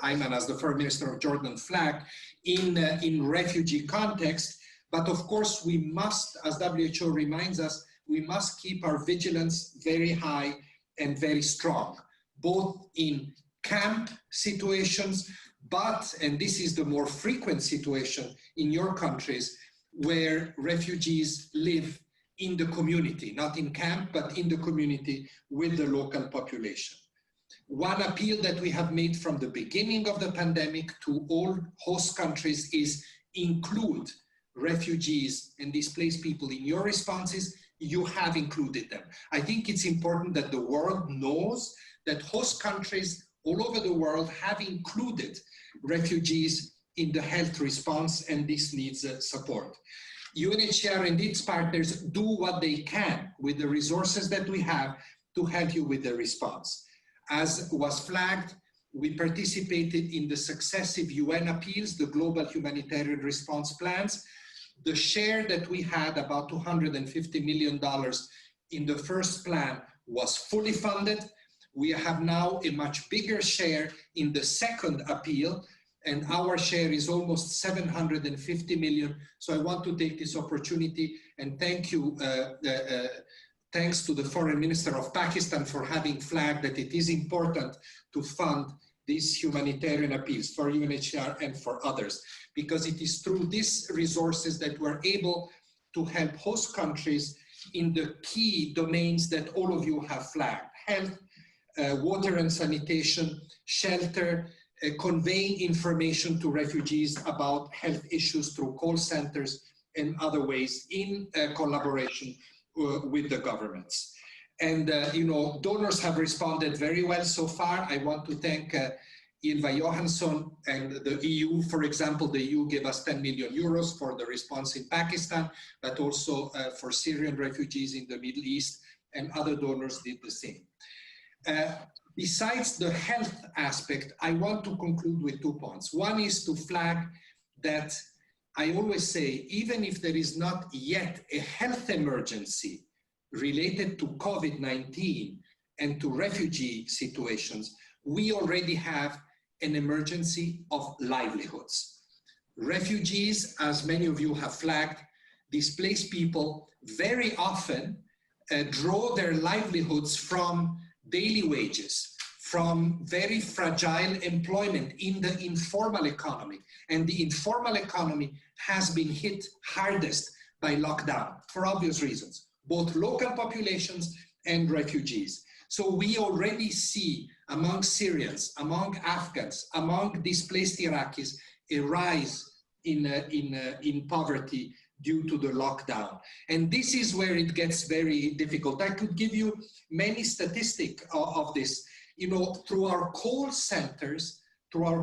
I: Ayman, as the Foreign Minister of Jordan flagged, in refugee context. But of course, we must, as WHO reminds us, we must keep our vigilance very high and very strong, both in camp situations, but, and this is the more frequent situation in your countries, where refugees live in the community, not in camp, but in the community with the local population. One appeal that we have made from the beginning of the pandemic to all host countries is include refugees and displaced people in your responses. You have included them. I think it's important that the world knows that host countries all over the world have included refugees in the health response, and this needs support. UNHCR and its partners do what they can with the resources that we have to help you with the response. As was flagged, we participated in the successive UN appeals, the global humanitarian response plans. The share that we had, about $250 million in the first plan, was fully funded. We have now a much bigger share in the second appeal, and our share is almost 750 million. So I want to take this opportunity and thank you, thanks to the Foreign Minister of Pakistan for having flagged that it is important to fund these humanitarian appeals for UNHCR and for others, because it is through these resources that we're able to help host countries in the key domains that all of you have flagged: health, water and sanitation, shelter, conveying information to refugees about health issues through call centers, in other ways in collaboration with the governments. And, donors have responded very well so far. I want to thank Ylva Johansson and the EU. For example, the EU gave us 10 million euros for the response in Pakistan, but also for Syrian refugees in the Middle East, and other donors did the same. Besides the health aspect, I want to conclude with 2 points. One is to flag that I always say, even if there is not yet a health emergency related to COVID-19 and to refugee situations, we already have an emergency of livelihoods. Refugees, as many of you have flagged, displaced people very often draw their livelihoods from daily wages, from very fragile employment in the informal economy. And the informal economy has been hit hardest by lockdown for obvious reasons, both local populations and refugees. So we already see among Syrians, among Afghans, among displaced Iraqis, a rise in poverty due to the lockdown. And this is where it gets very difficult. I could give you many statistics of this. Through our call centers, the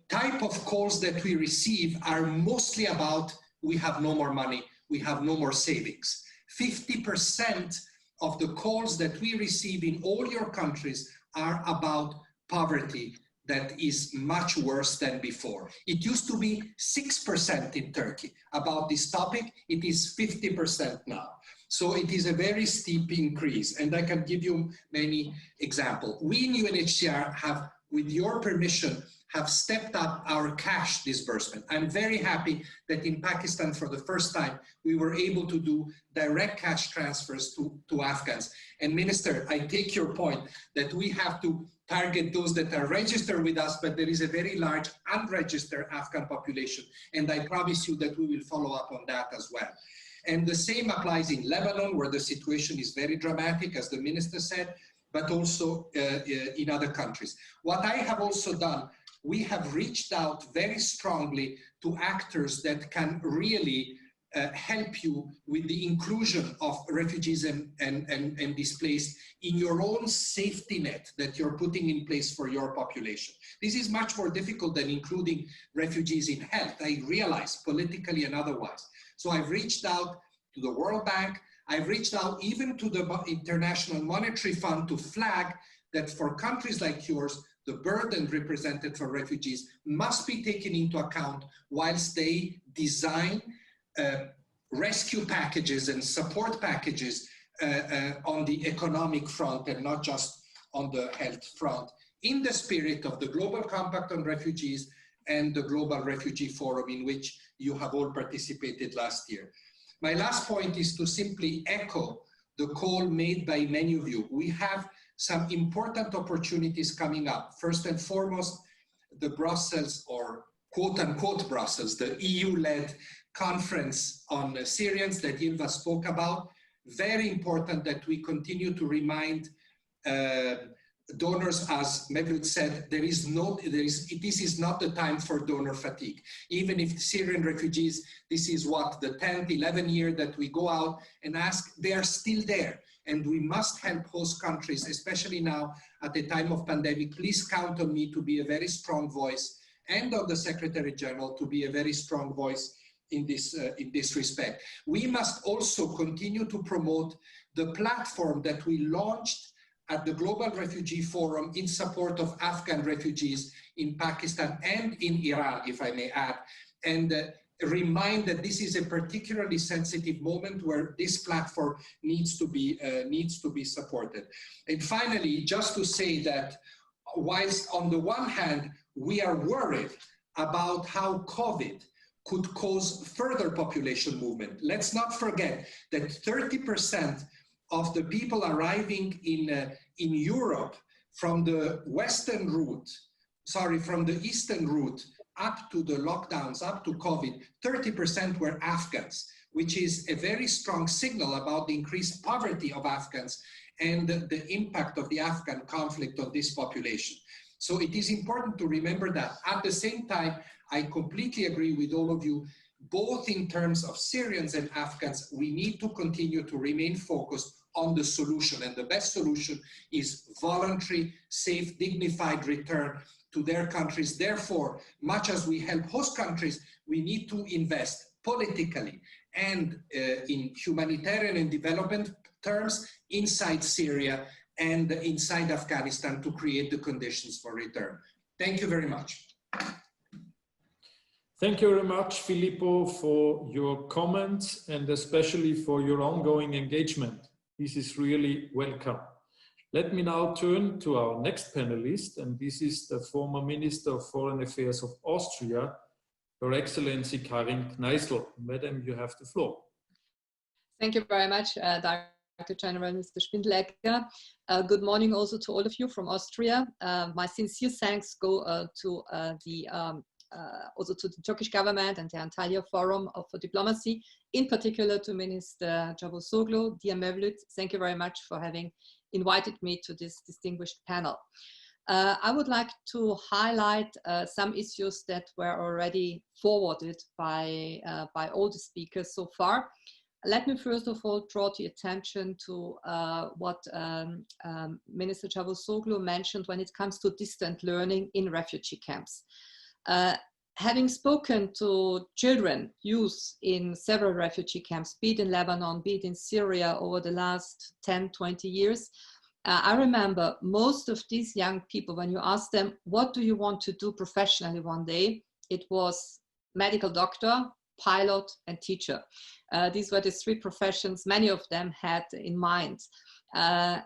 I: type of calls that we receive are mostly about, we have no more money, we have no more savings. 50% of the calls that we receive in all your countries are about poverty that is much worse than before. It used to be 6% in Turkey about this topic. It is 50% now. So it is a very steep increase, and I can give you many examples. We in UNHCR have, with your permission, have stepped up our cash disbursement. I'm very happy that in Pakistan, for the first time, we were able to do direct cash transfers to Afghans. And Minister, I take your point that we have to target those that are registered with us, but there is a very large unregistered Afghan population. And I promise you that we will follow up on that as well. And the same applies in Lebanon, where the situation is very dramatic, as the Minister said, but also in other countries. What I have also done, we have reached out very strongly to actors that can really help you with the inclusion of refugees and displaced in your own safety net that you're putting in place for your population. This is much more difficult than including refugees in health, I realize, politically and otherwise. So I've reached out to the World Bank, I've reached out even to the International Monetary Fund to flag that for countries like yours, the burden represented for refugees must be taken into account whilst they design rescue packages and support packages on the economic front and not just on the health front, in the spirit of the Global Compact on Refugees and the Global Refugee Forum, in which you have all participated last year. My last point is to simply echo the call made by many of you. We have some important opportunities coming up. First and foremost, the Brussels, or quote unquote Brussels, the EU-led conference on Syrians that Ylva spoke about. Very important that we continue to remind donors, as Mevlut said, this is not the time for donor fatigue. Even if Syrian refugees, this is what, the 10th, 11th year that we go out and ask, they are still there. And we must help host countries, especially now at the time of pandemic. Please count on me to be a very strong voice, and on the Secretary General to be a very strong voice in this respect. We must also continue to promote the platform that we launched at the Global Refugee Forum in support of Afghan refugees in Pakistan and in Iran, if I may add, and remind that this is a particularly sensitive moment where this platform needs to be supported. And finally, just to say that whilst on the one hand, we are worried about how COVID could cause further population movement. Let's not forget that 30% of the people arriving in Europe from the from the eastern route up to the lockdowns, up to COVID, 30% were Afghans, which is a very strong signal about the increased poverty of Afghans and the impact of the Afghan conflict on this population. So it is important to remember that. At the same time, I completely agree with all of you, both in terms of Syrians and Afghans, we need to continue to remain focused on the solution. And the best solution is voluntary, safe, dignified return to their countries. Therefore, much as we help host countries, we need to invest politically and in humanitarian and development terms inside Syria and inside Afghanistan to create the conditions for return. Thank you very much.
B: Thank you very much, Filippo, for your comments and especially for your ongoing engagement. This is really welcome. Let me now turn to our next panelist, and this is the former Minister of Foreign Affairs of Austria, Her Excellency Karin Kneißl. Madam, you have the floor.
J: Thank you very much, Director General Mr. Spindelegger. Good morning also to all of you from Austria. My sincere thanks go also to the Turkish government and the Antalya Forum for Diplomacy, in particular to Minister Cavusoglu. Dear Mevlüt, thank you very much for having invited me to this distinguished panel. I would like to highlight some issues that were already forwarded by all the speakers so far. Let me first of all draw the attention to what Minister Cavusoglu mentioned when it comes to distant learning in refugee camps. Having spoken to children, youth in several refugee camps, be it in Lebanon, be it in Syria over the last 10, 20 years, I remember most of these young people, when you ask them, what do you want to do professionally one day? It was medical doctor, pilot, and teacher. These were the three professions many of them had in mind. I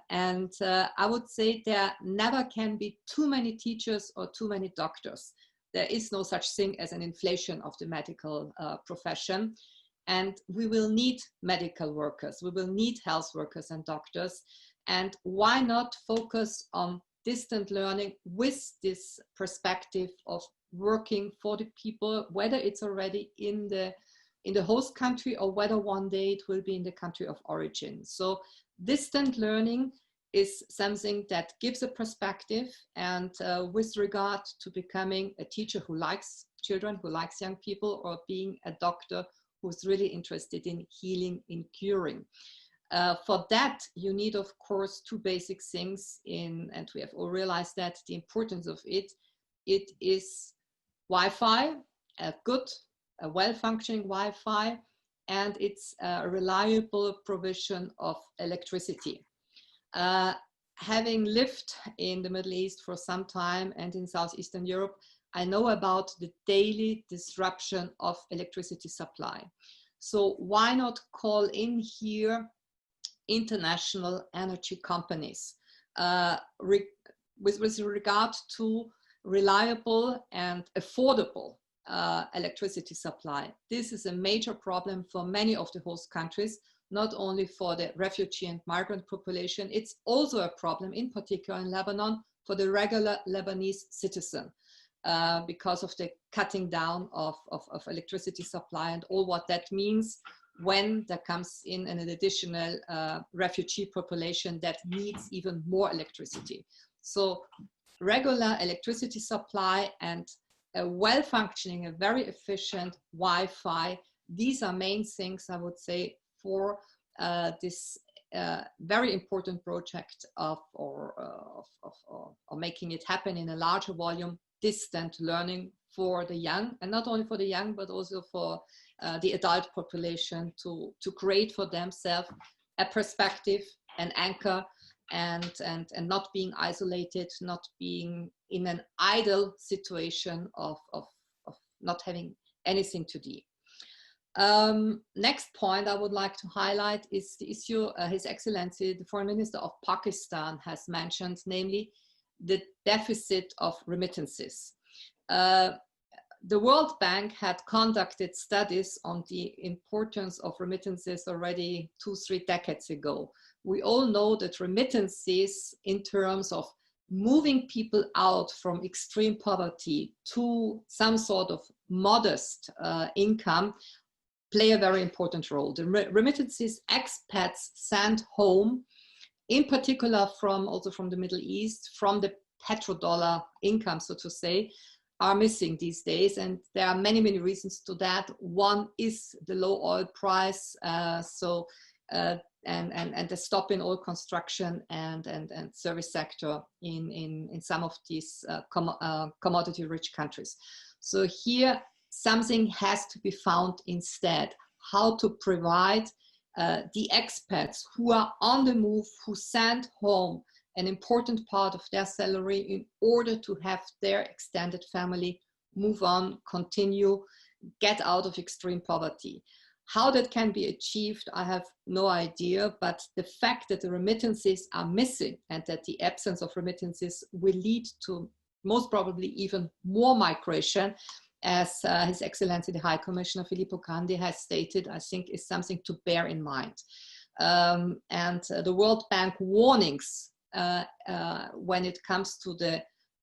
J: would say there never can be too many teachers or too many doctors. There is no such thing as an inflation of the medical profession. And we will need medical workers. We will need health workers and doctors. And why not focus on distant learning with this perspective of working for the people, whether it's already in the host country or whether one day it will be in the country of origin. So distant learning is something that gives a perspective, and with regard to becoming a teacher who likes children, who likes young people, or being a doctor who's really interested in healing, in curing. For that, you need, of course, two basic things, and we have all realized that the importance of it. It is Wi-Fi, a well-functioning Wi-Fi, and it's a reliable provision of electricity. Having lived in the Middle East for some time and in Southeastern Europe, I know about the daily disruption of electricity supply. So why not call in here international energy companies with regard to reliable and affordable electricity supply? This is a major problem for many of the host countries, not only for the refugee and migrant population. It's also a problem, in particular in Lebanon, for the regular Lebanese citizen, because of the cutting down of electricity supply and all what that means when there comes in an additional refugee population that needs even more electricity. So regular electricity supply and a well-functioning, a very efficient Wi-Fi, these are main things, I would say, for this very important project of making it happen in a larger volume, distant learning for the young, and not only for the young, but also for the adult population to create for themselves a perspective, an anchor, and not being isolated, not being in an idle situation of not having anything to do. Next point I would like to highlight is the issue His Excellency, the Foreign Minister of Pakistan, has mentioned, namely the deficit of remittances. The World Bank had conducted studies on the importance of remittances already 2-3 decades ago. We all know that remittances, in terms of moving people out from extreme poverty to some sort of modest income, play a very important role. The remittances expats send home, in particular also from the Middle East, from the petrodollar income, so to say, are missing these days. And there are many, many reasons to that. One is the low oil price, and the stop in oil construction and service sector in some of these commodity-rich countries. So here, something has to be found instead, how to provide the expats who are on the move, who send home an important part of their salary in order to have their extended family move on, continue, get out of extreme poverty. How that can be achieved, I have no idea, but the fact that the remittances are missing and that the absence of remittances will lead to most probably even more migration, as His Excellency the High Commissioner Filippo Grandi has stated, I think is something to bear in mind. The World Bank warnings when it comes to the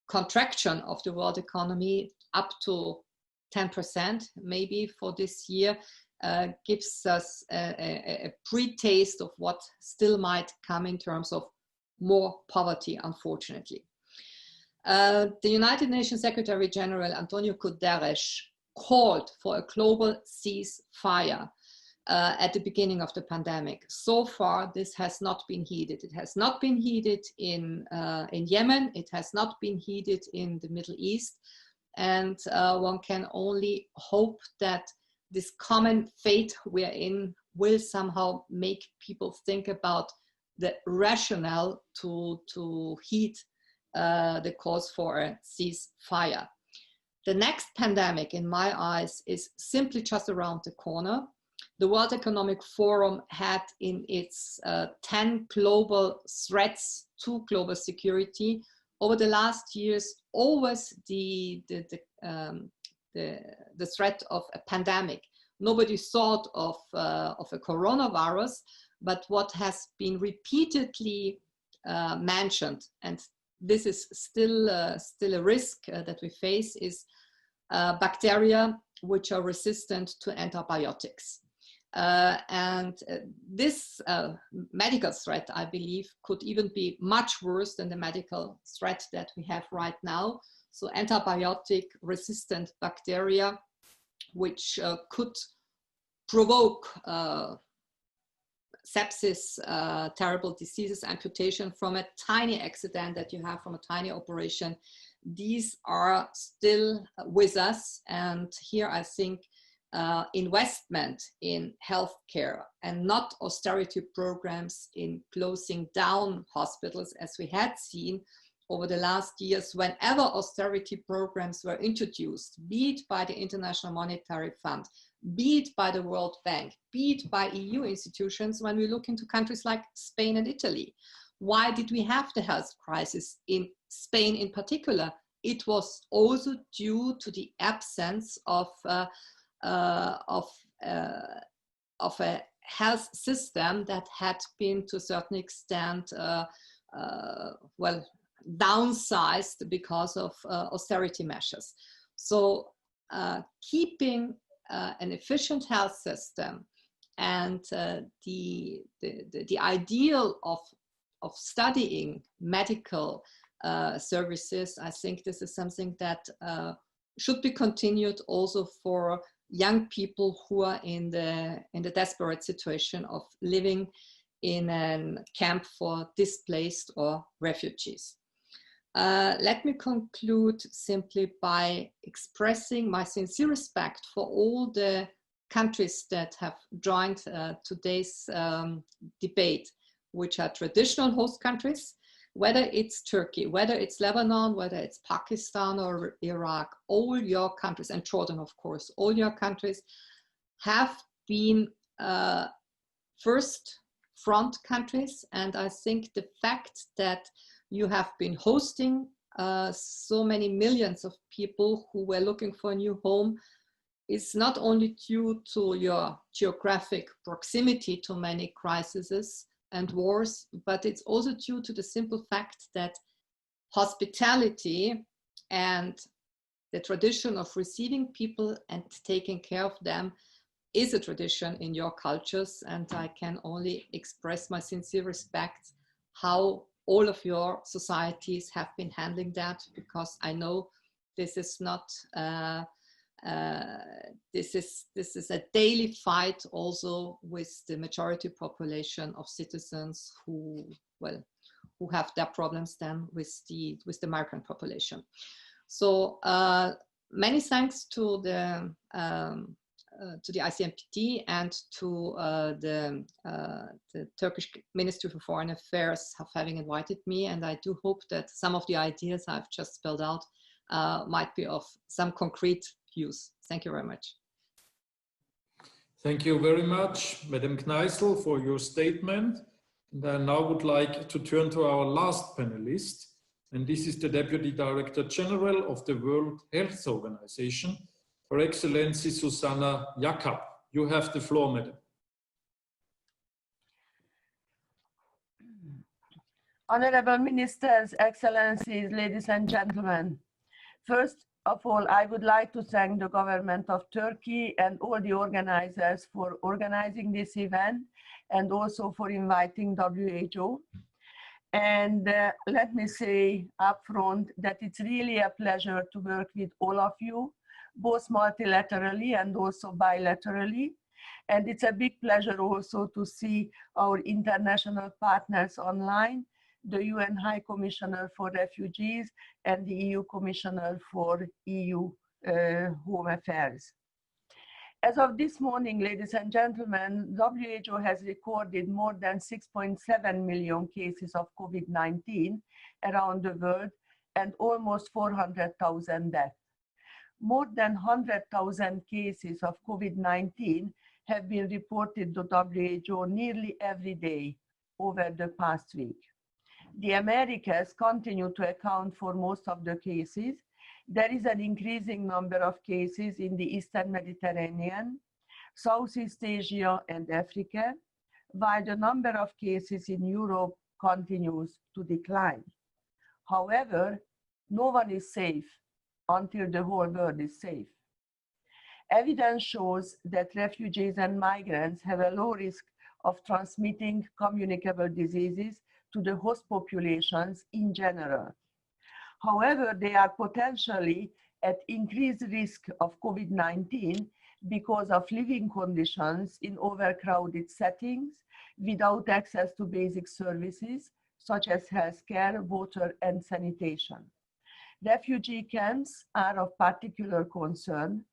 J: contraction of the world economy up to 10% maybe for this year gives us a pre-taste of what still might come in terms of more poverty, unfortunately. The United Nations Secretary General Antonio Guterres called for a global ceasefire at the beginning of the pandemic. So far, this has not been heeded. It has not been heeded in Yemen. It has not been heeded in the Middle East. And one can only hope that this common fate we are in will somehow make people think about the rationale to heed the calls for a ceasefire. The next pandemic, in my eyes, is simply just around the corner. The World Economic Forum had in its 10 global threats to global security over the last years always the threat of a pandemic. Nobody thought of a coronavirus, but what has been repeatedly mentioned, and this is still a risk that we face, is bacteria which are resistant to antibiotics. This medical threat, I believe, could even be much worse than the medical threat that we have right now. So antibiotic resistant bacteria, which could provoke sepsis, terrible diseases, amputation from a tiny accident that you have from a tiny operation. These are still with us. And here I think investment in healthcare and not austerity programs in closing down hospitals, as we had seen over the last years. Whenever austerity programs were introduced, be it by the International Monetary Fund, be it by the World Bank, be it by EU institutions, when we look into countries like Spain and Italy, why did we have the health crisis in Spain in particular? It was also due to the absence of a health system that had been to a certain extent well, downsized because of austerity measures. So keeping an efficient health system and the ideal of studying medical services, I think this is something that should be continued also for young people who are in the desperate situation of living in a camp for displaced or refugees. Let me conclude simply by expressing my sincere respect for all the countries that have joined today's debate, which are traditional host countries, whether it's Turkey, whether it's Lebanon, whether it's Pakistan or Iraq. All your countries, and Jordan, of course, all your countries have been first front countries. And I think the fact that you have been hosting so many millions of people who were looking for a new home is not only due to your geographic proximity to many crises and wars, but it's also due to the simple fact that hospitality and the tradition of receiving people and taking care of them is a tradition in your cultures. And I can only express my sincere respect how all of your societies have been handling that, because I know this is not, this is a daily fight also with the majority population of citizens who, well, who have their problems then with the migrant population. So many thanks to the Icmpd and to the Turkish Ministry for Foreign Affairs for having invited me. And I do hope that some of the ideas I've just spelled out might be of some concrete use. Thank you very much.
B: Thank you very much, Madam Kneissl, for your statement. And I now would like to turn to our last panelist, and this is the Deputy Director General of the World Health Organization, Her Excellency Susanna Jakob. You have the floor, Madam.
K: Honorable Ministers, Excellencies, ladies and gentlemen. First of all, I would like to thank the government of Turkey and all the organizers for organizing this event and also for inviting WHO. And let me say upfront that it's really a pleasure to work with all of you, both multilaterally and also bilaterally. And it's a big pleasure also to see our international partners online, the UN High Commissioner for Refugees and the EU Commissioner for EU Home Affairs. As of this morning, ladies and gentlemen, WHO has recorded more than 6.7 million cases of COVID-19 around the world and almost 400,000 deaths. More than 100,000 cases of COVID-19 have been reported to WHO nearly every day over the past week. The Americas continue to account for most of the cases. There is an increasing number of cases in the Eastern Mediterranean, Southeast Asia and Africa, while the number of cases in Europe continues to decline. However, no one is safe until the whole world is safe. Evidence shows that refugees and migrants have a low risk of transmitting communicable diseases to the host populations in general. However, they are potentially at increased risk of COVID-19 because of living conditions in overcrowded settings without access to basic services such as healthcare, water, and sanitation. Refugee camps are of particular concern.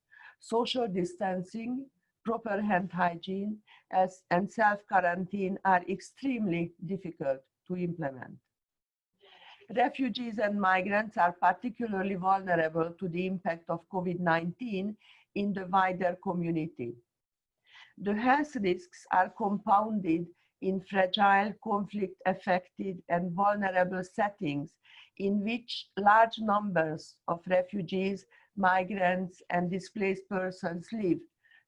K: Social distancing, proper hand hygiene, and self-quarantine are extremely difficult to implement. Refugees and migrants are particularly vulnerable to the impact of COVID-19 in the wider community. The health risks are compounded in fragile, conflict-affected, and vulnerable settings in which large numbers of refugees, migrants, and displaced persons live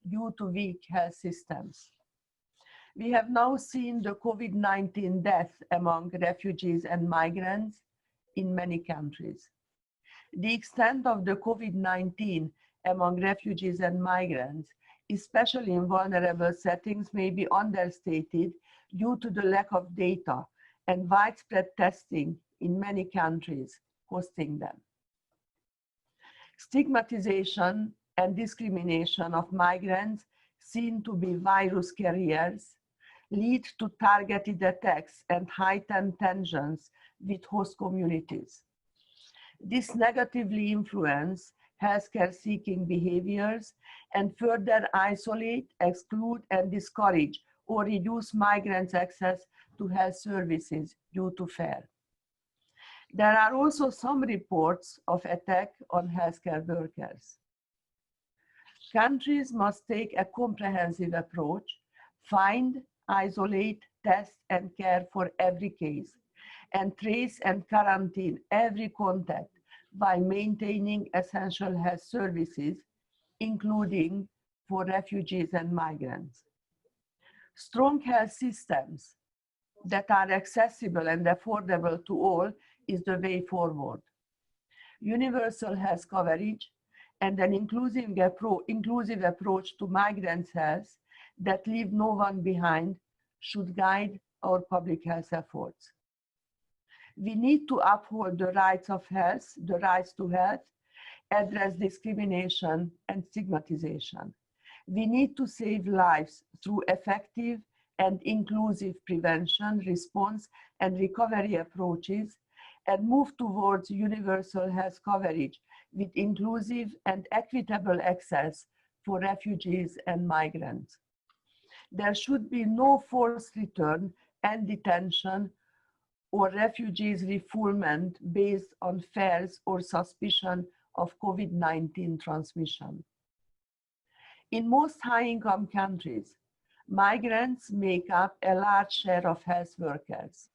K: due to weak health systems. We have now seen the COVID-19 death among refugees and migrants in many countries. The extent of the COVID-19 among refugees and migrants, especially in vulnerable settings, may be understated due to the lack of data and widespread testing in many countries hosting them. Stigmatization and discrimination of migrants seen to be virus carriers lead to targeted attacks and heightened tensions with host communities. This negatively influences healthcare-seeking behaviors and further isolate, exclude, and discourage or reduce migrants' access to health services due to fear. There are also some reports of attack on healthcare workers. Countries must take a comprehensive approach, find, isolate, test, and care for every case, and trace and quarantine every contact by maintaining essential health services, including for refugees and migrants. Strong health systems that are accessible and affordable to all is the way forward. Universal health coverage and an inclusive approach to migrants' health that leave no one behind should guide our public health efforts. We need to uphold the rights of health, the rights to health, address discrimination and stigmatization. We need to save lives through effective and inclusive prevention, response, and recovery approaches, and move towards universal health coverage with inclusive and equitable access for refugees and migrants. There should be no forced return and detention or refugees refoulement based on fears or suspicion of COVID-19 transmission. In most high-income countries, migrants make up a large share of health workers.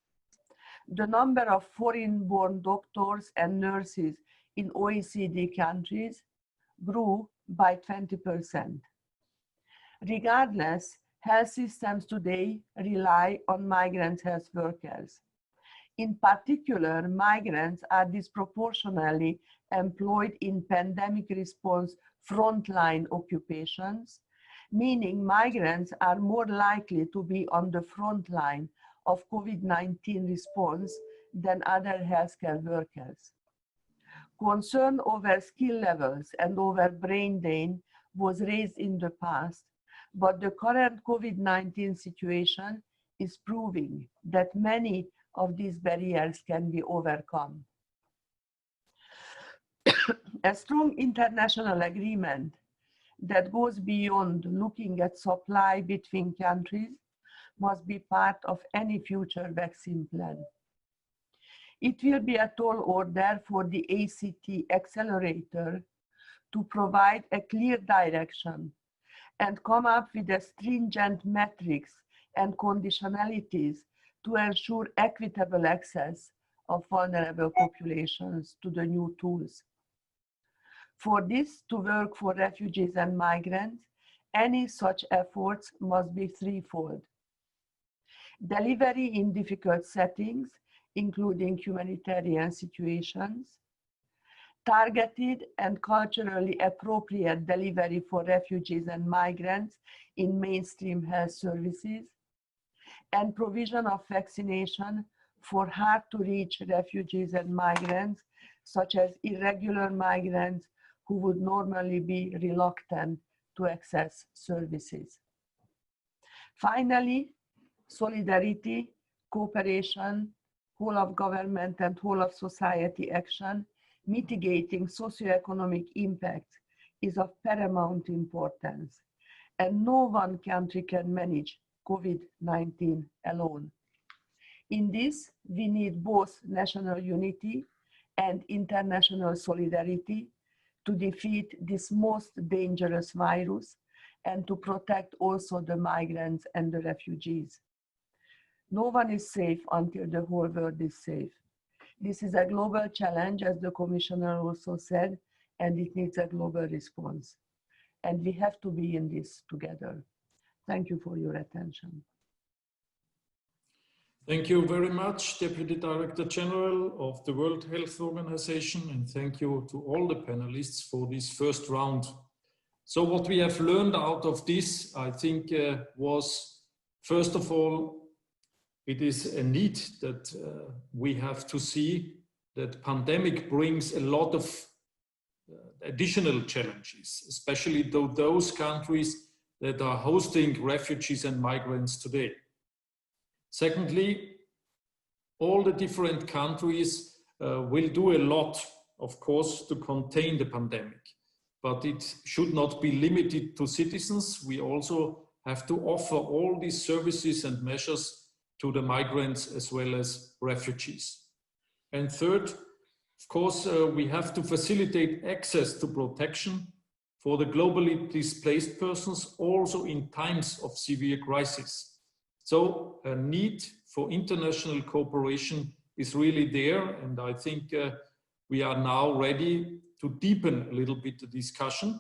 K: The number of foreign-born doctors and nurses in OECD countries grew by 20%. Regardless, health systems today rely on migrant health workers. In particular, migrants are disproportionately employed in pandemic response frontline occupations, meaning migrants are more likely to be on the front line of COVID-19 response than other healthcare workers. Concern over skill levels and over brain drain was raised in the past, but the current COVID-19 situation is proving that many of these barriers can be overcome. A strong international agreement that goes beyond looking at supply between countries must be part of any future vaccine plan. It will be a tall order for the ACT accelerator to provide a clear direction and come up with a stringent metrics and conditionalities to ensure equitable access of vulnerable populations to the new tools. For this to work for refugees and migrants, any such efforts must be threefold. Delivery in difficult settings, including humanitarian situations, targeted and culturally appropriate delivery for refugees and migrants in mainstream health services, and provision of vaccination for hard-to-reach refugees and migrants, such as irregular migrants who would normally be reluctant to access services. Finally, solidarity, cooperation, whole of government and whole of society action, mitigating socioeconomic impacts is of paramount importance, and no one country can manage COVID-19 alone. In this, we need both national unity and international solidarity to defeat this most dangerous virus and to protect also the migrants and the refugees. No one is safe until the whole world is safe. This is a global challenge, as the Commissioner also said, and it needs a global response. And we have to be in this together. Thank you for your attention.
B: Thank you very much, Deputy Director General of the World Health Organization, and thank you to all the panelists for this first round. So what we have learned out of this, I think, was, first of all, it is a need that we have to see that pandemic brings a lot of additional challenges, especially to those countries that are hosting refugees and migrants today. Secondly, all the different countries will do a lot, of course, to contain the pandemic, but it should not be limited to citizens. We also have to offer all these services and measures to the migrants as well as refugees. And third, of course, we have to facilitate access to protection for the globally displaced persons, also in times of severe crisis. So a need for international cooperation is really there, and I think we are now ready to deepen a little bit the discussion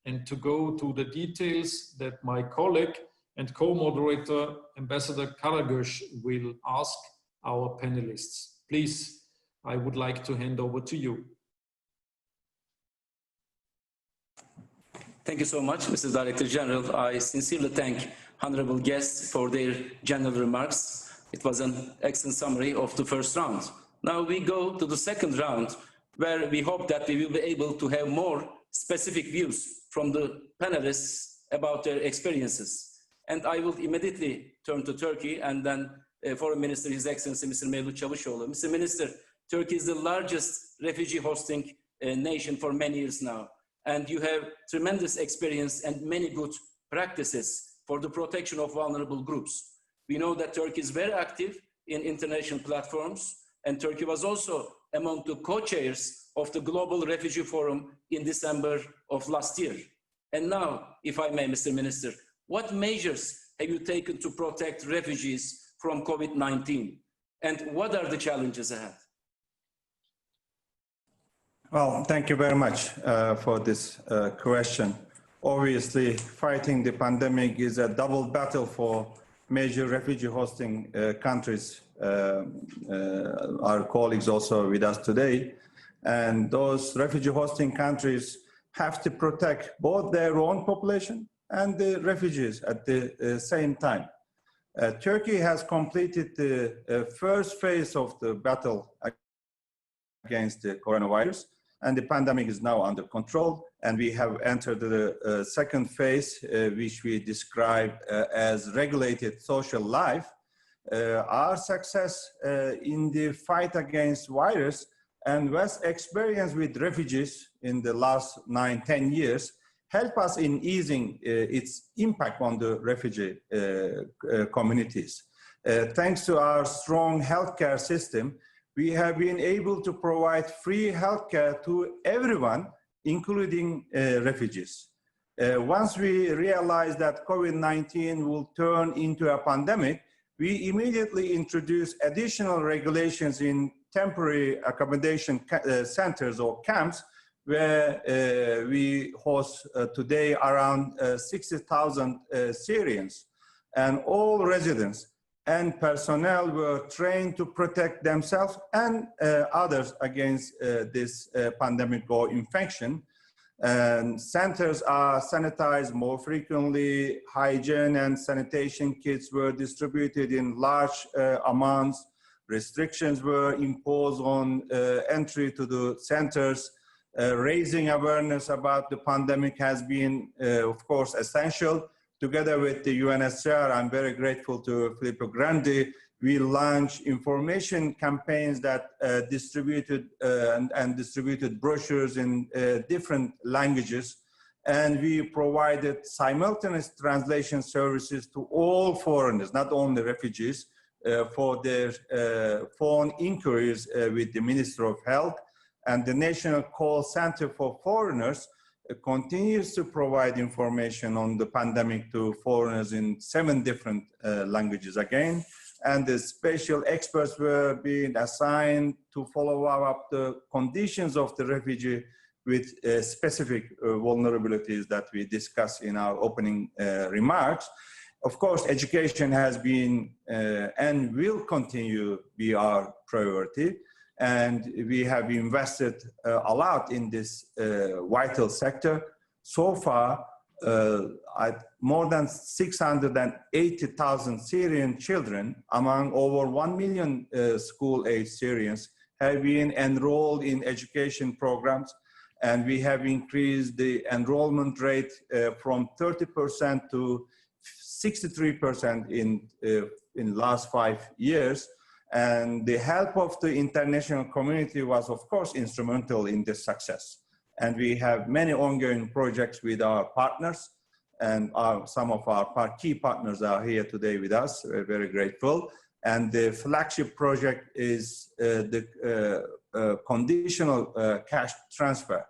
B: and to go to the details that my colleague and co-moderator, Ambassador Karagöz, will ask our panelists. Please, I would like to hand over to you.
A: Thank you so much, Mr. Director General. I sincerely thank honorable guests for their general remarks. It was an excellent summary of the first round. Now we go to the second round, where we hope that we will be able to have more specific views from the panelists about their experiences. And I will immediately turn to Turkey and then Foreign Minister, His Excellency Mr. Mevlut Çavuşoğlu. Mr. Minister, Turkey is the largest refugee hosting nation for many years now. And you have tremendous experience and many good practices for the protection of vulnerable groups. We know that Turkey is very active in international platforms, and Turkey was also among the co-chairs of the Global Refugee Forum in December of last year. And now, if I may, Mr. Minister, what measures have you taken to protect refugees from COVID-19? And what are the challenges ahead?
C: Well, thank you very much for this question. Obviously, fighting the pandemic is a double battle for major refugee hosting countries. Our colleagues also with us today. And those refugee hosting countries have to protect both their own population and the refugees at the same time. Turkey has completed the first phase of the battle against the coronavirus, and the pandemic is now under control, and we have entered the second phase, which we describe as regulated social life. Our success in the fight against virus and vast experience with refugees in the last 9-10 years help us in easing its impact on the refugee communities. Thanks to our strong healthcare system, we have been able to provide free healthcare to everyone, including refugees. Once we realized that COVID-19 will turn into a pandemic, we immediately introduced additional regulations in temporary accommodation centers or camps, where we host today around 60,000 Syrians, and all residents and personnel were trained to protect themselves and others against this pandemic or infection. And centers are sanitized more frequently. Hygiene and sanitation kits were distributed in large amounts. Restrictions were imposed on entry to the centers. Raising awareness about the pandemic has been, of course, essential. Together with the UNHCR, I'm very grateful to Filippo Grandi. We launched information campaigns that distributed brochures in different languages. And we provided simultaneous translation services to all foreigners, not only refugees, for their phone inquiries with the Minister of Health. And the National Call Center for Foreigners continues to provide information on the pandemic to foreigners in 7 different languages again. And the special experts were being assigned to follow up the conditions of the refugee with specific vulnerabilities that we discussed in our opening remarks. Of course, education has been and will continue to be our priority. And we have invested a lot in this vital sector. So far, more than 680,000 Syrian children, among over 1 million school-age Syrians, have been enrolled in education programs. And we have increased the enrollment rate from 30% to 63% in last 5 years. And the help of the international community was, of course, instrumental in this success. And we have many ongoing projects with our partners, and some of our key partners are here today with us. We're very grateful. And the flagship project is the conditional cash transfer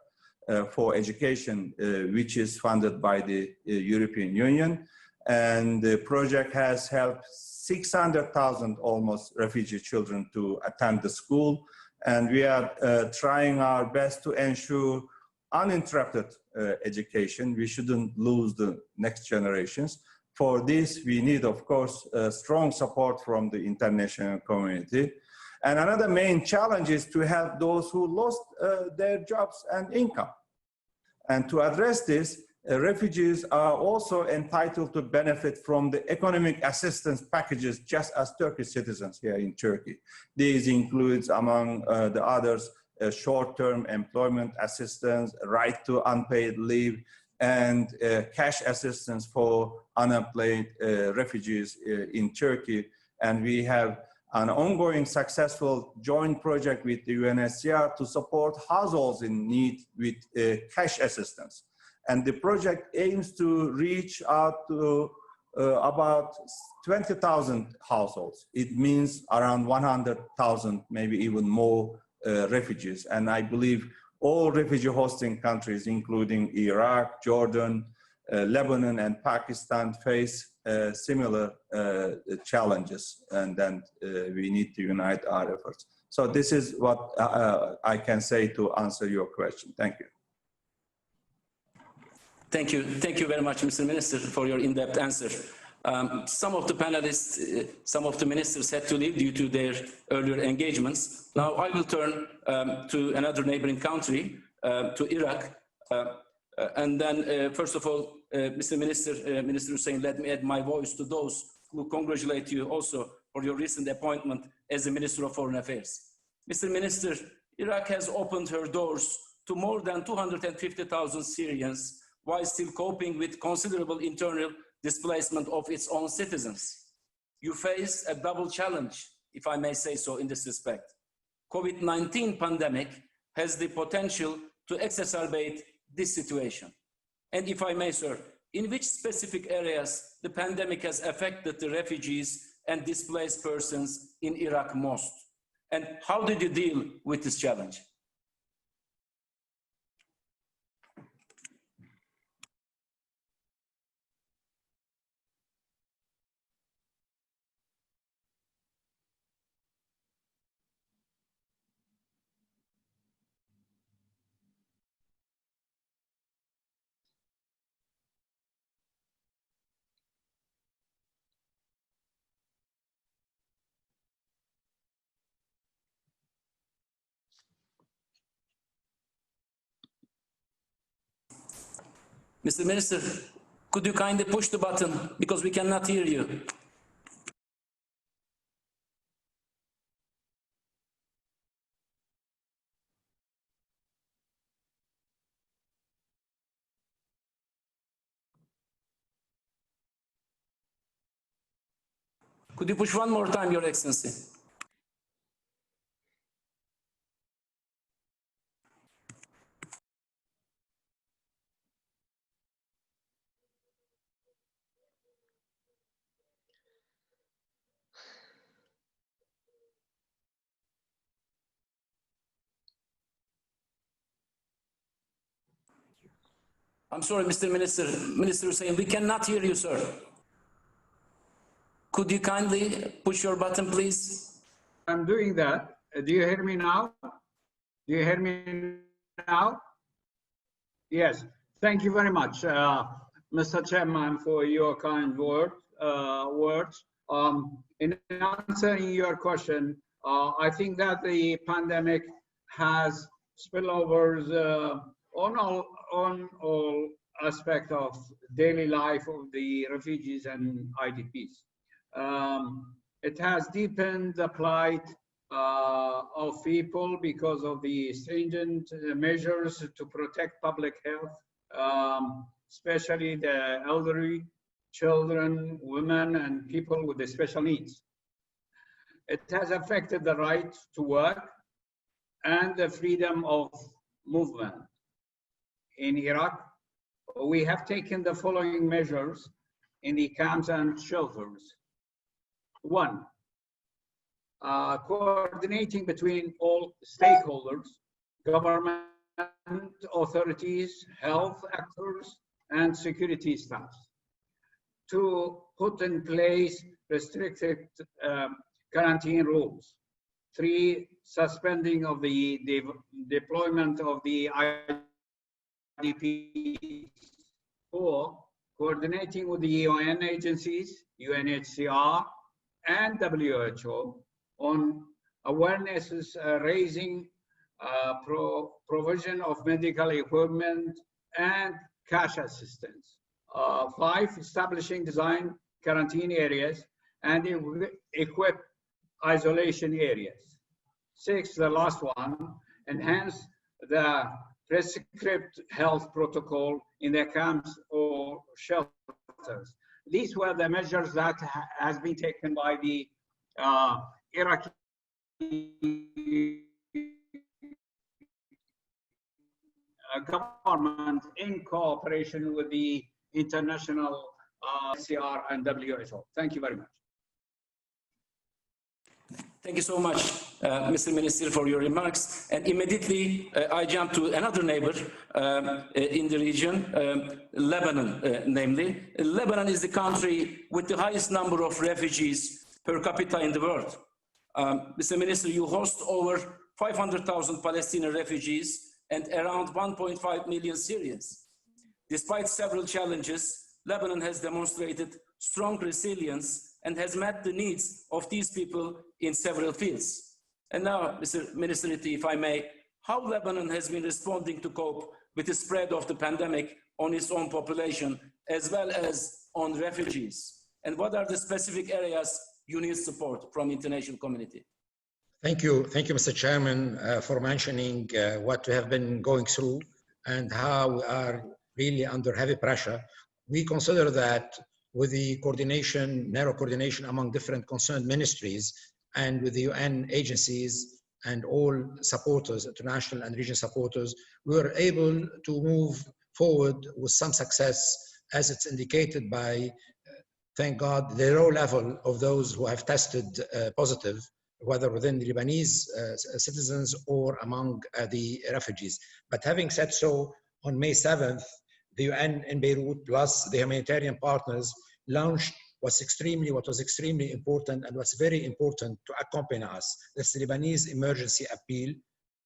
C: for education, which is funded by the European Union. And the project has helped 600,000 almost refugee children to attend the school. And we are trying our best to ensure uninterrupted education. We shouldn't lose the next generations. For this, we need, of course, strong support from the international community. And another main challenge is to help those who lost their jobs and income. And to address this, Refugees are also entitled to benefit from the economic assistance packages just as Turkish citizens here in Turkey. These includes, among the others, short-term employment assistance, right to unpaid leave, and cash assistance for unemployed refugees in Turkey. And we have an ongoing successful joint project with the UNHCR to support households in need with cash assistance. And the project aims to reach out to about 20,000 households. It means around 100,000, maybe even more refugees. And I believe all refugee hosting countries, including Iraq, Jordan, Lebanon, and Pakistan, face similar challenges, and then we need to unite our efforts. So this is what I can say to answer your question. Thank you.
A: Thank you. Thank you very much, Mr. Minister, for your in-depth answer. Some of the panelists, some of the ministers had to leave due to their earlier engagements. Now I will turn to another neighboring country, to Iraq. And then, first of all, Mr. Minister, Minister Hussein, let me add my voice to those who congratulate you also for your recent appointment as the Minister of Foreign Affairs. Mr. Minister, Iraq has opened her doors to more than 250,000 Syrians while still coping with considerable internal displacement of its own citizens. You face a double challenge, if I may say so, in this respect. COVID-19 pandemic has the potential to exacerbate this situation. And if I may, sir, in which specific areas the pandemic has affected the refugees and displaced persons in Iraq most? And how did you deal with this challenge? Mr. Minister, could you kindly push the button because we cannot hear you? Could you push one more time, Your Excellency? I'm sorry, Mr. Minister. Minister Hussein, we cannot hear you, sir. Could you kindly push your button, please?
E: I'm doing that. Do you hear me now? Do you hear me now? Yes. Thank you very much, Mr. Chairman, for your kind words. In answering your question, I think that the pandemic has spillovers on all aspects of daily life of the refugees and IDPs. It has deepened the plight of people because of the stringent measures to protect public health, especially the elderly, children, women, and people with the special needs. It has affected the right to work and the freedom of movement. In Iraq, we have taken the following measures in the camps and shelters. One, coordinating between all stakeholders, government authorities, health actors, and security staff, to put in place restricted quarantine rules. Three, suspending of the deployment of the IDPs. Four, coordinating with the UN agencies, UNHCR, and WHO on awareness raising, provision of medical equipment, and cash assistance. 5, establishing design quarantine areas and equip isolation areas. 6, the last one, enhance the prescribed health protocol in the camps or shelters. These were the measures that has been taken by the Iraqi government in cooperation with the international CR and WHO. Thank you very much.
A: Thank you so much, Mr. Minister, for your remarks. And immediately, I jump to another neighbor in the region, Lebanon, namely. Lebanon is the country with the highest number of refugees per capita in the world. Mr. Minister, you host over 500,000 Palestinian refugees and around 1.5 million Syrians. Despite several challenges, Lebanon has demonstrated strong resilience and has met the needs of these people in several fields. And now, Mr. Minister, if I may, how Lebanon has been responding to cope with the spread of the pandemic on its own population, as well as on refugees? And what are the specific areas you need support from the international community?
F: Thank you, Mr. Chairman, for mentioning what we have been going through and how we are really under heavy pressure. We consider that with the coordination, narrow coordination among different concerned ministries and with the UN agencies and all supporters, international and regional supporters, we were able to move forward with some success, as it's indicated by, thank God, the low level of those who have tested positive, whether within the Lebanese citizens or among the refugees. But having said so, on May 7th, the UN in Beirut plus the humanitarian partners launched what was extremely important and was very important to accompany us. That's the Lebanese emergency appeal,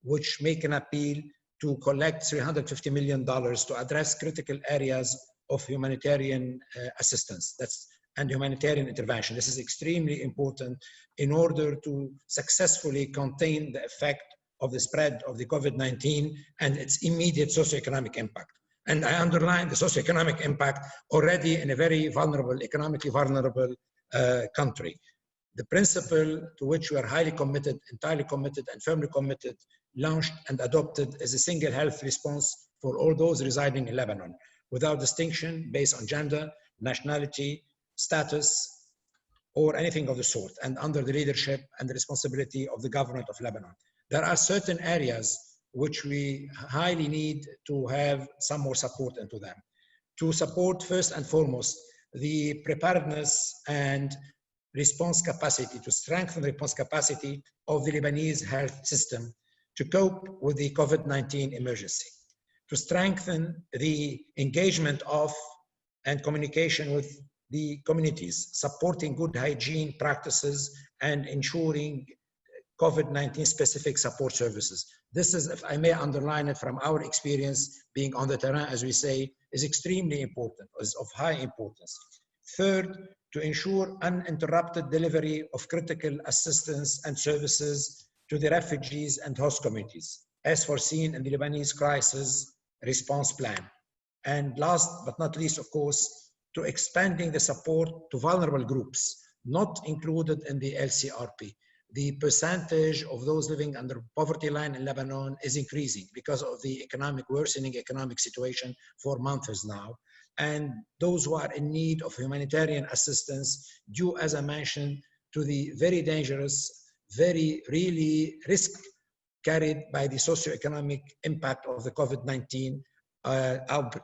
F: which make an appeal to collect $350 million to address critical areas of humanitarian assistance and humanitarian intervention. This is extremely important in order to successfully contain the effect of the spread of the COVID-19 and its immediate socioeconomic impact. And I underline the socioeconomic impact already in a very vulnerable, economically vulnerable country. The principle to which we are highly committed, entirely committed, and firmly committed, launched and adopted is a single health response for all those residing in Lebanon, without distinction based on gender, nationality, status, or anything of the sort, and under the leadership and the responsibility of the government of Lebanon. There are certain areas which we highly need to have some more support into them. To support, first and foremost, the preparedness and response capacity, to strengthen the response capacity of the Lebanese health system to cope with the COVID-19 emergency, to strengthen the engagement of and communication with the communities, supporting good hygiene practices and ensuring COVID-19 specific support services. This is, if I may underline it from our experience being on the terrain, as we say, is extremely important, is of high importance. Third, to ensure uninterrupted delivery of critical assistance and services to the refugees and host communities, as foreseen in the Lebanese crisis response plan. And last but not least, of course, to expanding the support to vulnerable groups, not included in the LCRP. The percentage of those living under poverty line in Lebanon is increasing because of the worsening economic situation for months now. And those who are in need of humanitarian assistance due, as I mentioned, to the very dangerous, very really risk carried by the socioeconomic impact of the COVID-19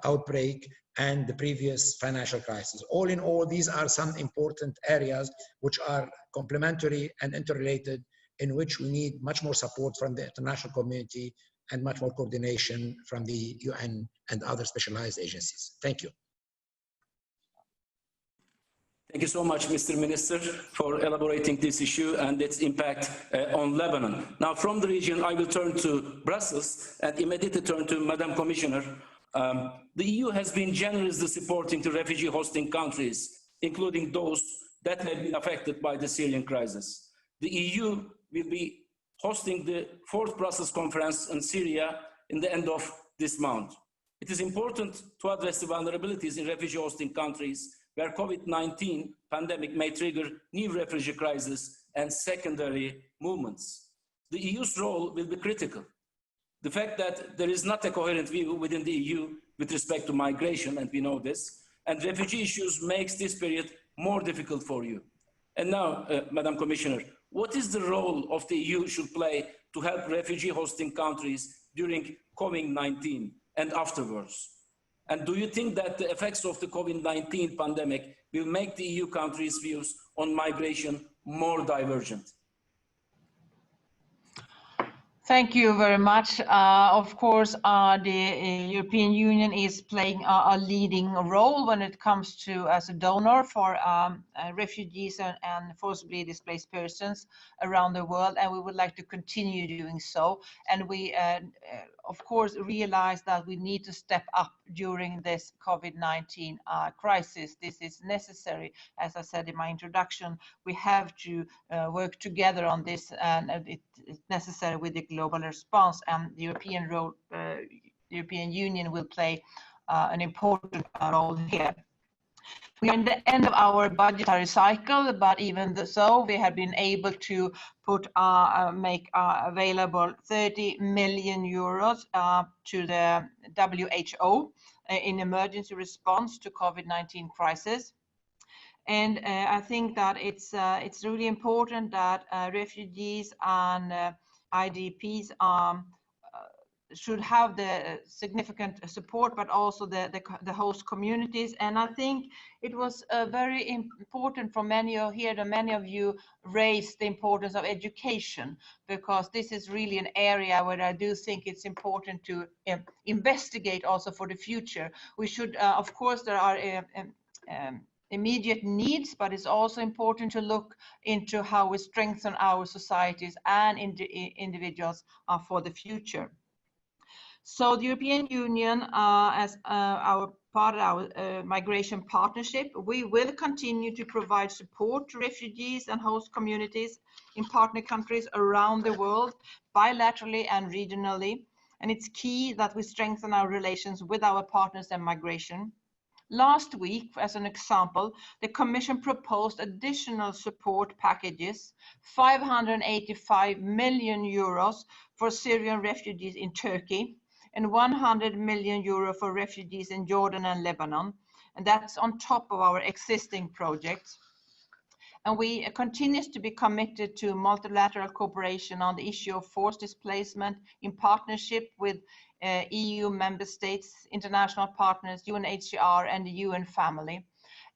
F: outbreak and the previous financial crisis. All in all, these are some important areas which are complementary and interrelated, in which we need much more support from the international community and much more coordination from the UN and other specialized agencies. Thank you.
A: Thank you so much, Mr. Minister, for elaborating this issue and its impact on Lebanon. Now, from the region, I will turn to Brussels and immediately turn to Madam Commissioner. The EU has been generously supporting the refugee hosting countries, including those that have been affected by the Syrian crisis. The EU will be hosting the 4th Brussels conference on Syria in the end of this month. It is important to address the vulnerabilities in refugee hosting countries where COVID-19 pandemic may trigger new refugee crises and secondary movements. The EU's role will be critical. The fact that there is not a coherent view within the EU with respect to migration, and we know this, and refugee issues makes this period more difficult for you. And now, Madam Commissioner, what is the role of the EU should play to help refugee hosting countries during COVID-19 and afterwards? And do you think that the effects of the COVID-19 pandemic will make the EU countries' views on migration more divergent?
H: Thank you very much. Of course, the European Union is playing a leading role when it comes to as a donor for refugees and forcibly displaced persons around the world, and we would like to continue doing so. And we, of course, realize that we need to step up during this COVID-19 crisis. This is necessary. As I said in my introduction, we have to work together on this, and it's necessary with the global response, and the European Union will play an important role here. We are in the end of our budgetary cycle, but even so, we have been able to make available 30 million euros to the WHO in emergency response to COVID-19 crisis. And I think that it's really important that refugees and IDPs should have the significant support, but also the host communities. And I think it was very important for many of here that many of you raised the importance of education, because this is really an area where I do think it's important to investigate also for the future. We should, of course, there are immediate needs, but it's also important to look into how we strengthen our societies and individuals for the future. So the European Union, as our part of our migration partnership, we will continue to provide support to refugees and host communities in partner countries around the world, bilaterally and regionally. And it's key that we strengthen our relations with our partners in migration. Last week, as an example, the Commission proposed additional support packages, 585 million euros for Syrian refugees in Turkey, and 100 million euro for refugees in Jordan and Lebanon. And that's on top of our existing projects. And we continue to be committed to multilateral cooperation on the issue of forced displacement in partnership with EU member states, international partners, UNHCR and the UN family.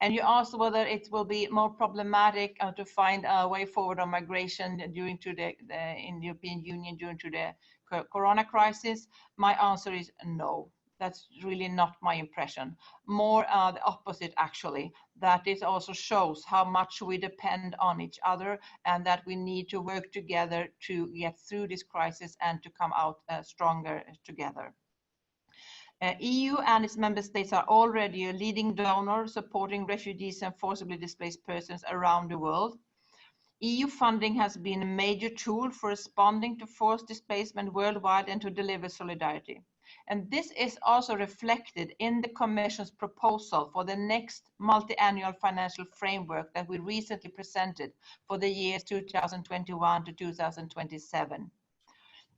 H: And you asked whether it will be more problematic to find a way forward on migration in the European Union during the Corona crisis. My answer is no. That's really not my impression. More the opposite, actually. That it also shows how much we depend on each other and that we need to work together to get through this crisis and to come out stronger together. EU and its member states are already a leading donor supporting refugees and forcibly displaced persons around the world. EU funding has been a major tool for responding to forced displacement worldwide and to deliver solidarity. And this is also reflected in the Commission's proposal for the next multi-annual financial framework that we recently presented for the years 2021 to 2027.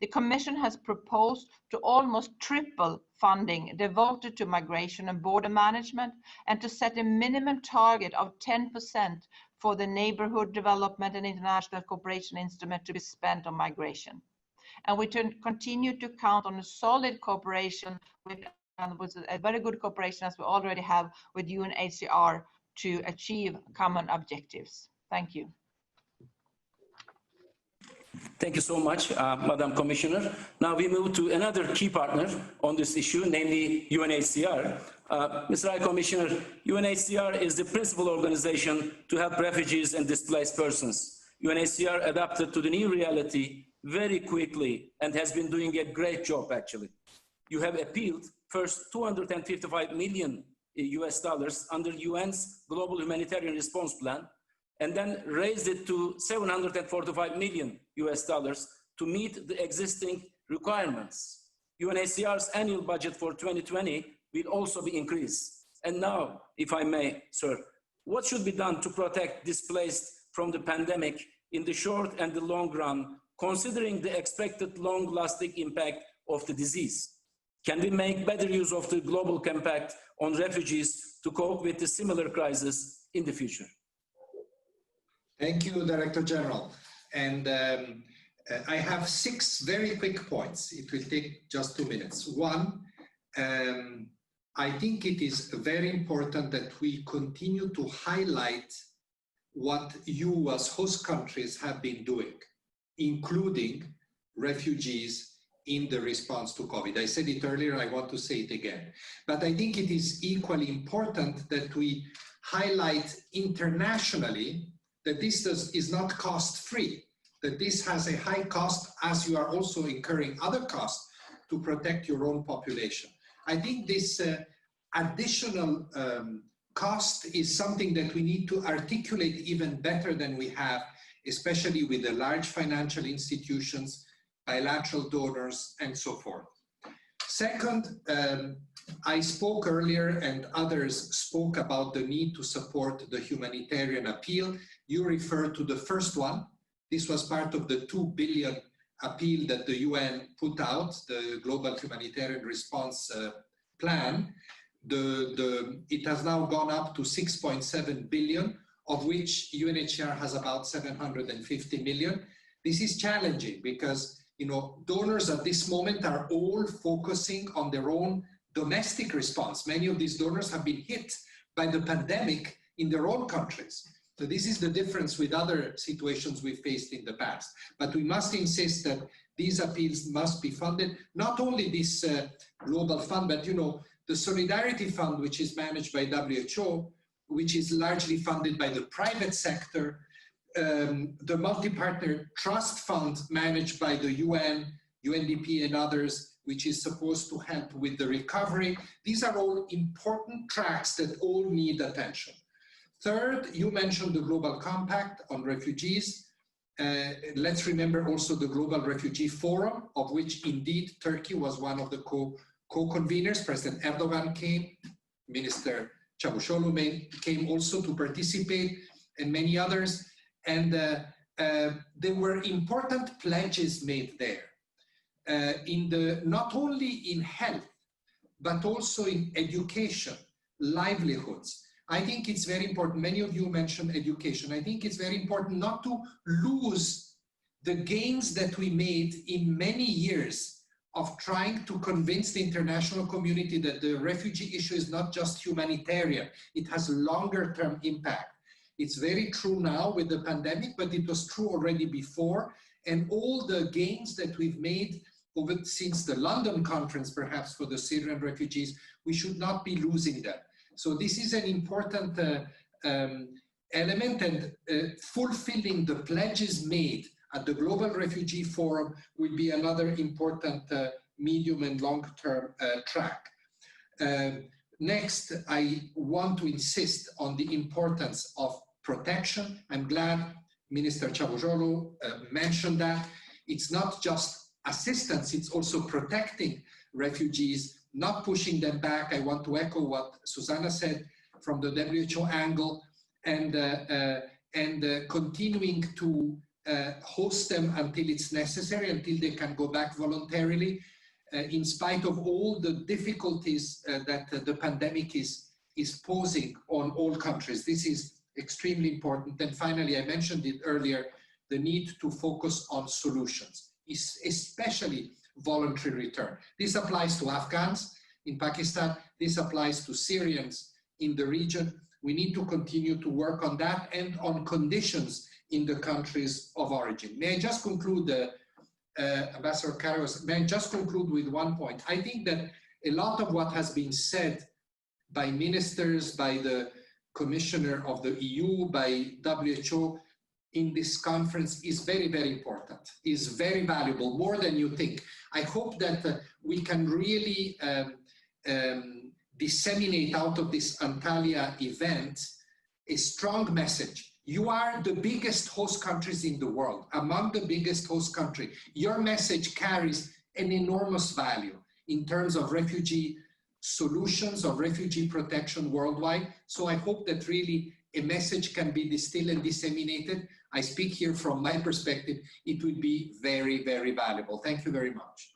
H: The Commission has proposed to almost triple funding devoted to migration and border management and to set a minimum target of 10% for the Neighbourhood Development and International Cooperation Instrument to be spent on migration. And we continue to count on a solid cooperation with a very good cooperation as we already have with UNHCR to achieve common objectives. Thank you.
A: Thank you so much, Madam Commissioner. Now we move to another key partner on this issue, namely UNHCR. Mr. High Commissioner, UNHCR is the principal organization to help refugees and displaced persons. UNHCR adapted to the new reality very quickly and has been doing a great job, actually. You have appealed first $255 million under UN's Global Humanitarian Response Plan, and then raised it to $745 million to meet the existing requirements. UNHCR's annual budget for 2020 will also be increased. And now, if I may, sir, what should be done to protect displaced from the pandemic in the short and the long run, considering the expected long-lasting impact of the disease? Can we make better use of the global compact on refugees to cope with the similar crisis in the future?
I: Thank you, Director General. And I have 6 very quick points. It will take just 2 minutes. One, I think it is very important that we continue to highlight what you as host countries have been doing, including refugees in the response to COVID. I said it earlier, I want to say it again. But I think it is equally important that we highlight internationally that this is not cost-free, that this has a high cost as you are also incurring other costs to protect your own population. I think this additional cost is something that we need to articulate even better than we have, especially with the large financial institutions, bilateral donors, and so forth. Second, I spoke earlier and others spoke about the need to support the humanitarian appeal. You referred to the first one. This was part of the 2 billion appeal that the UN put out, the Global Humanitarian Response Plan. It has now gone up to 6.7 billion, of which UNHCR has about 750 million. This is challenging because donors at this moment are all focusing on their own domestic response. Many of these donors have been hit by the pandemic in their own countries. So this is the difference with other situations we faced in the past. But we must insist that these appeals must be funded, not only this global fund, but the Solidarity Fund, which is managed by WHO, which is largely funded by the private sector, the Multi-Partner Trust Fund managed by the UN, UNDP and others, which is supposed to help with the recovery. These are all important tracks that all need attention. Third, you mentioned the Global Compact on refugees. Let's remember also the Global Refugee Forum, of which indeed Turkey was one of the co-conveners. President Erdogan came, Minister Çavuşoğlu came also to participate, and many others. And there were important pledges made there, not only in health, but also in education, livelihoods. I think it's very important. Many of you mentioned education. I think it's very important not to lose the gains that we made in many years of trying to convince the international community that the refugee issue is not just humanitarian. It has longer term impact. It's very true now with the pandemic, but it was true already before. And all the gains that we've made since the London conference, perhaps for the Syrian refugees, we should not be losing them. So this is an important element, and fulfilling the pledges made at the Global Refugee Forum will be another important medium and long-term track. Next, I want to insist on the importance of protection. I'm glad Minister Çavuşoğlu mentioned that. It's not just assistance, it's also protecting refugees, not pushing them back. I want to echo what Susanna said from the WHO angle, and continuing to host them until it's necessary, until they can go back voluntarily, in spite of all the difficulties that the pandemic is posing on all countries. This is extremely important. And finally, I mentioned it earlier, the need to focus on solutions, especially voluntary return. This applies to Afghans in Pakistan. This applies to Syrians in the region. We need to continue to work on that and on conditions in the countries of origin. May I just conclude, Ambassador Karros, may I just conclude with one point? I think that a lot of what has been said by ministers, by the Commissioner of the EU, by WHO in this conference is very, very important, is very valuable, more than you think. I hope that we can really disseminate out of this Antalya event a strong message. You are the biggest host countries in the world, among the biggest host countries. Your message carries an enormous value. in terms of refugee solutions, of refugee protection worldwide. So I hope that really a message can be distilled and disseminated. I speak here from my perspective. It would be very, very valuable. Thank you very much.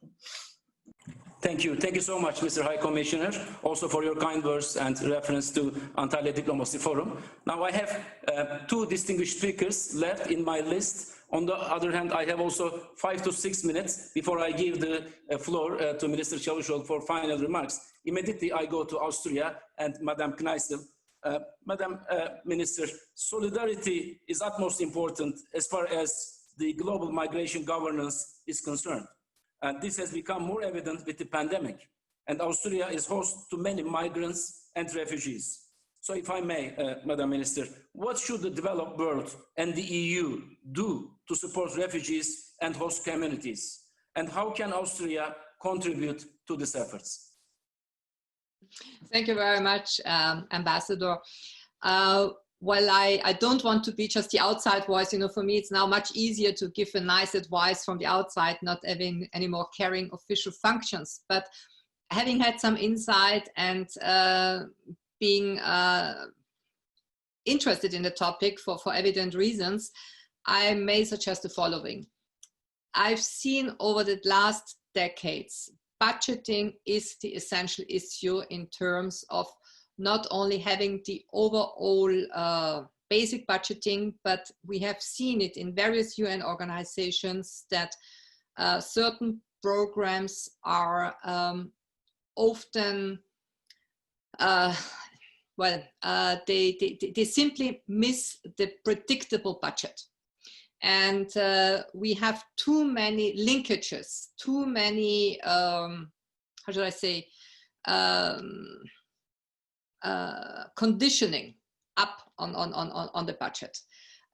A: Thank you. Thank you so much, Mr. High Commissioner, also for your kind words and reference to Antalya Diplomacy Forum. Now I have two distinguished speakers left in my list. On the other hand, I have also 5 to 6 minutes before I give the floor to Minister Çavuşoğlu for final remarks. Immediately I go to Austria and Madam Kneissl. Madam Minister, solidarity is utmost important as far as the global migration governance is concerned. And this has become more evident with the pandemic. And Austria is host to many migrants and refugees. So if I may, Madam Minister, what should the developed world and the EU do to support refugees and host communities? And how can Austria contribute to these efforts?
J: Thank you very much, Ambassador. Well, I don't want to be just the outside voice. You know, for me, it's now much easier to give a nice advice from the outside, not having any more carrying official functions. But having had some insight and being interested in the topic for evident reasons, I may suggest the following. I've seen over the last decades, budgeting is the essential issue in terms of not only having the overall basic budgeting, but we have seen it in various UN organizations that certain programs are often, they simply miss the predictable budget. And we have too many linkages, too many, how should I say, conditioning up on the budget.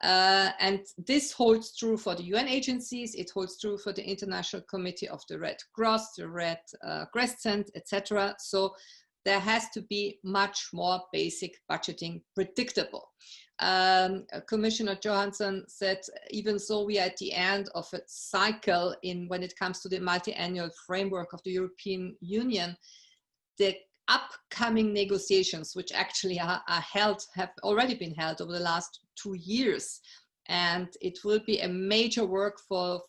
J: And this holds true for the UN agencies, it holds true for the International Committee of the Red Cross, the Red Crescent, etc. So there has to be much more basic budgeting predictable. Commissioner Johansson said, even so we are at the end of a cycle when it comes to the multi-annual framework of the European Union. The upcoming negotiations, which actually are held, have already been held over the last 2 years. And it will be a major work for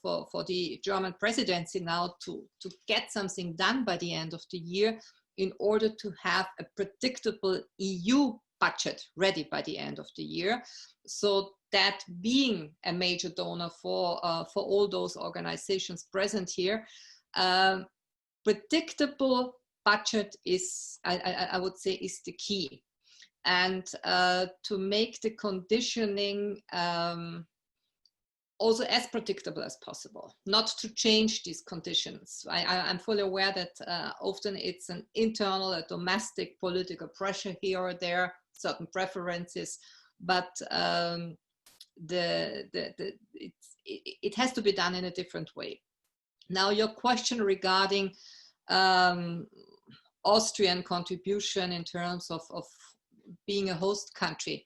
J: the German presidency now to get something done by the end of the year in order to have a predictable EU budget ready by the end of the year. So that being a major donor for all those organizations present here, predictable budget is, I would say, is the key. And to make the conditioning also as predictable as possible, not to change these conditions. I'm fully aware that often it's an internal, a domestic political pressure here or there, certain preferences, but it has to be done in a different way. Now, your question regarding Austrian contribution in terms of being a host country.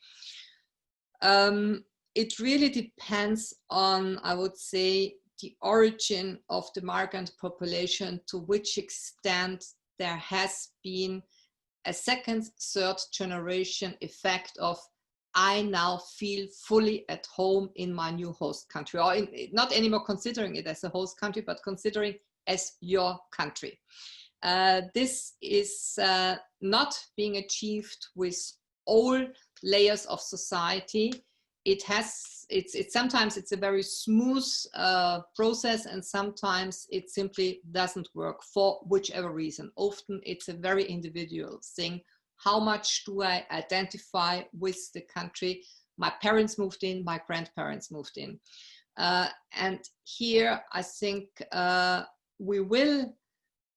J: It really depends on, I would say, the origin of the migrant population, to which extent there has been a second, third generation effect of, I now feel fully at home in my new host country, or not anymore considering it as a host country, but considering as your country. This is not being achieved with all layers of society. Sometimes it's a very smooth process, and sometimes it simply doesn't work for whichever reason. Often it's a very individual thing. How much do I identify with the country? My parents moved in, my grandparents moved in. And here I think we will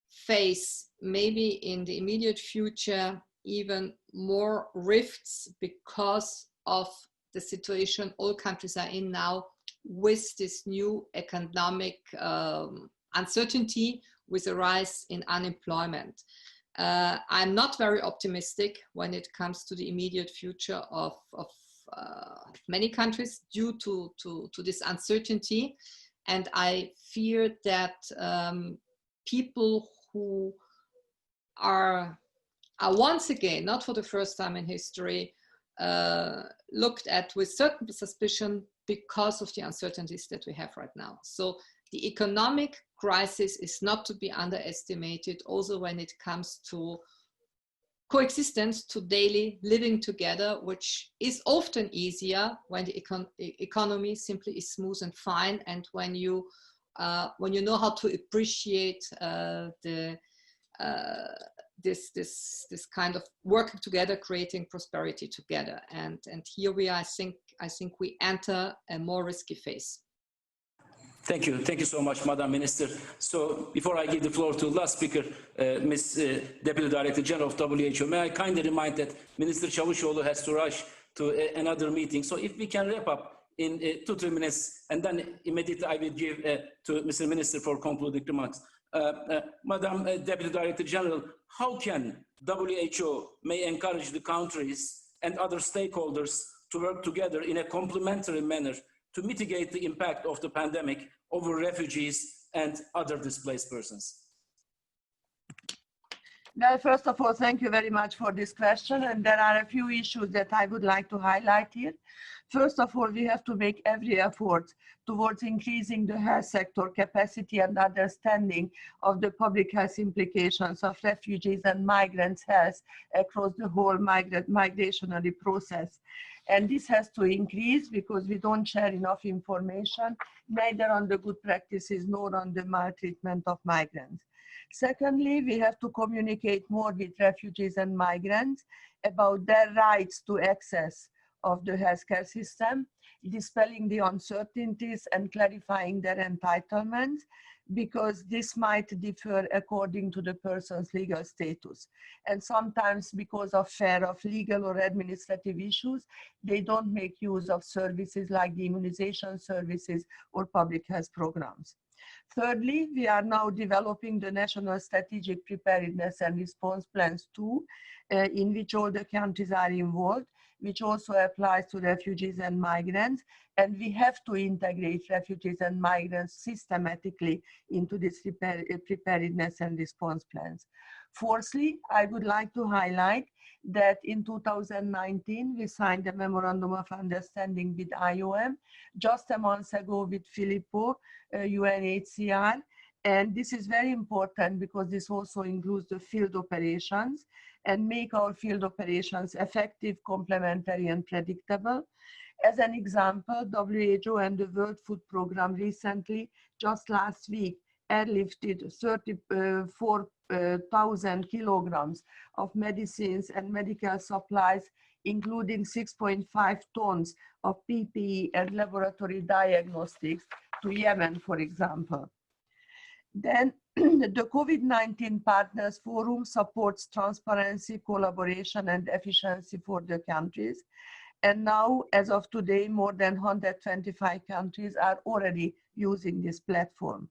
J: face, maybe in the immediate future, even more rifts because of the situation all countries are in now, with this new economic uncertainty, with a rise in unemployment. I'm not very optimistic when it comes to the immediate future of many countries due to this uncertainty. And I fear that people who are once again, not for the first time in history, looked at with certain suspicion because of the uncertainties that we have right now. So the economic crisis is not to be underestimated, also when it comes to coexistence, to daily living together, which is often easier when the economy simply is smooth and fine, and when you know how to appreciate this kind of working together, creating prosperity together. And here we are, I think we enter a more risky phase.
A: Thank you so much, Madam Minister. So before I give the floor to the last speaker, Ms. Deputy Director General of WHO, may I kindly remind that Minister Çavuşoğlu has to rush to another meeting. So if we can wrap up in 2-3 minutes, and then immediately I will give to Mr. Minister for concluding remarks. Madam Deputy Director General, how can WHO may encourage the countries and other stakeholders to work together in a complementary manner to mitigate the impact of the pandemic over refugees and other displaced persons?
K: Well, first of all, thank you very much for this question. And there are a few issues that I would like to highlight here. First of all, we have to make every effort towards increasing the health sector capacity and understanding of the public health implications of refugees and migrants' health across the whole migrationary process. And this has to increase because we don't share enough information, neither on the good practices nor on the maltreatment of migrants. Secondly, we have to communicate more with refugees and migrants about their rights to access of the healthcare system, dispelling the uncertainties and clarifying their entitlements, because this might differ according to the person's legal status. And sometimes because of fear of legal or administrative issues, they don't make use of services like the immunization services or public health programs. Thirdly, we are now developing the National Strategic Preparedness and Response Plans 2, in which all the countries are involved, which also applies to refugees and migrants. And we have to integrate refugees and migrants systematically into this preparedness and response plans. Fourthly, I would like to highlight that in 2019, we signed a Memorandum of Understanding with IOM, just a month ago with Filippo, UNHCR. And this is very important because this also includes the field operations and make our field operations effective, complementary, and predictable. As an example, WHO and the World Food Programme recently, just last week, airlifted 34,000 kilograms of medicines and medical supplies, including 6.5 tons of PPE and laboratory diagnostics to Yemen, for example. Then the COVID-19 Partners Forum supports transparency, collaboration, and efficiency for the countries. And now, as of today, more than 125 countries are already using this platform.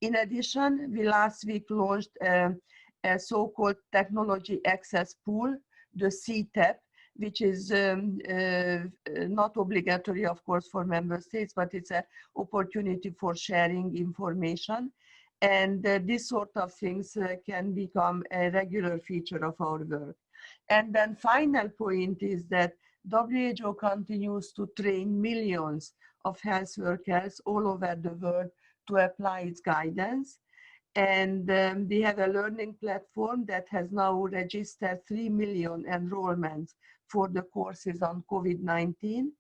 K: In addition, we last week launched a so-called Technology Access Pool, the CTAP, which is not obligatory, of course, for member states, but it's an opportunity for sharing information. And this sort of things can become a regular feature of our work. And then final point is that WHO continues to train millions of health workers all over the world to apply its guidance. And we have a learning platform that has now registered 3 million enrollments for the courses on COVID-19.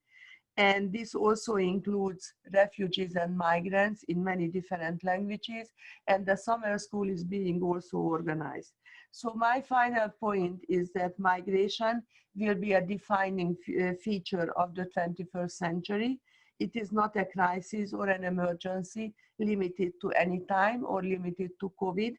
K: And this also includes refugees and migrants in many different languages. And the summer school is being also organized. So my final point is that migration will be a defining feature of the 21st century. It is not a crisis or an emergency limited to any time or limited to COVID.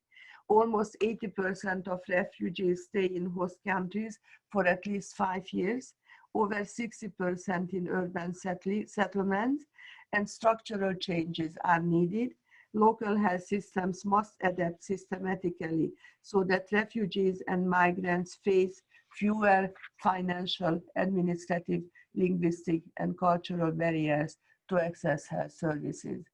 K: Almost 80% of refugees stay in host countries for at least 5 years. Over 60% in urban settlements, and structural changes are needed. Local health systems must adapt systematically so that refugees and migrants face fewer financial, administrative, linguistic, and cultural barriers to access health services.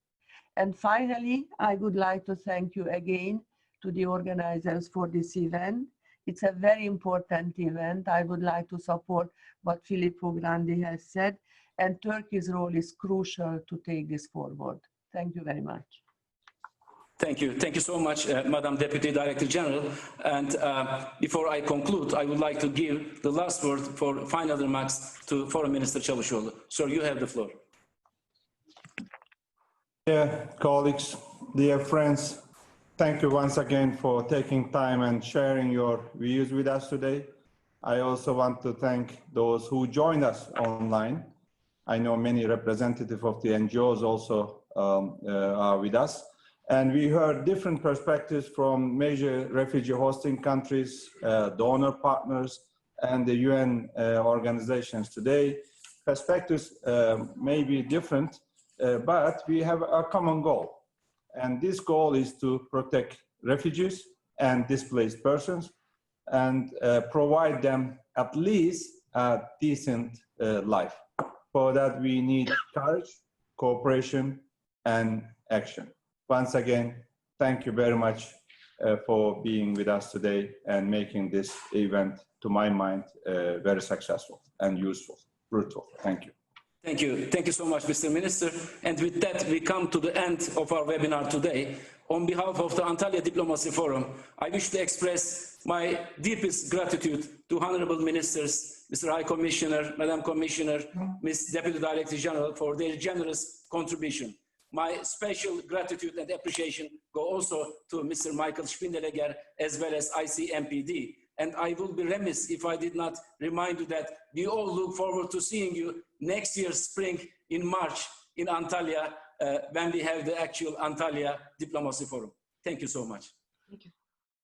K: And finally, I would like to thank you again to the organizers for this event. It's a very important event. I would like to support what Filippo Grandi has said, and Turkey's role is crucial to take this forward. Thank you very much.
A: Thank you. Thank you so much, Madam Deputy Director General. And before I conclude, I would like to give the last word for final remarks to Foreign Minister Çavuşoğlu. Sir, you have the floor.
C: Dear colleagues, dear friends, thank you once again for taking time and sharing your views with us today. I also want to thank those who joined us online. I know many representatives of the NGOs also are with us. And we heard different perspectives from major refugee hosting countries, donor partners, and the UN organizations today. Perspectives may be different, but we have a common goal. And this goal is to protect refugees and displaced persons and provide them at least a decent life. For that, we need courage, cooperation, and action. Once again, thank you very much for being with us today and making this event, to my mind, very successful and useful, fruitful. Thank you.
A: Thank you. Thank you so much, Mr. Minister. And with that, we come to the end of our webinar today. On behalf of the Antalya Diplomacy Forum, I wish to express my deepest gratitude to Honorable Ministers, Mr. High Commissioner, Madam Commissioner, Ms. Deputy Director General, for their generous contribution. My special gratitude and appreciation go also to Mr. Michael Spindeleger as well as Icmpd. And I will be remiss if I did not remind you that we all look forward to seeing you next year spring in March in Antalya when we have the actual Antalya Diplomacy Forum. Thank you so much.
J: Thank you.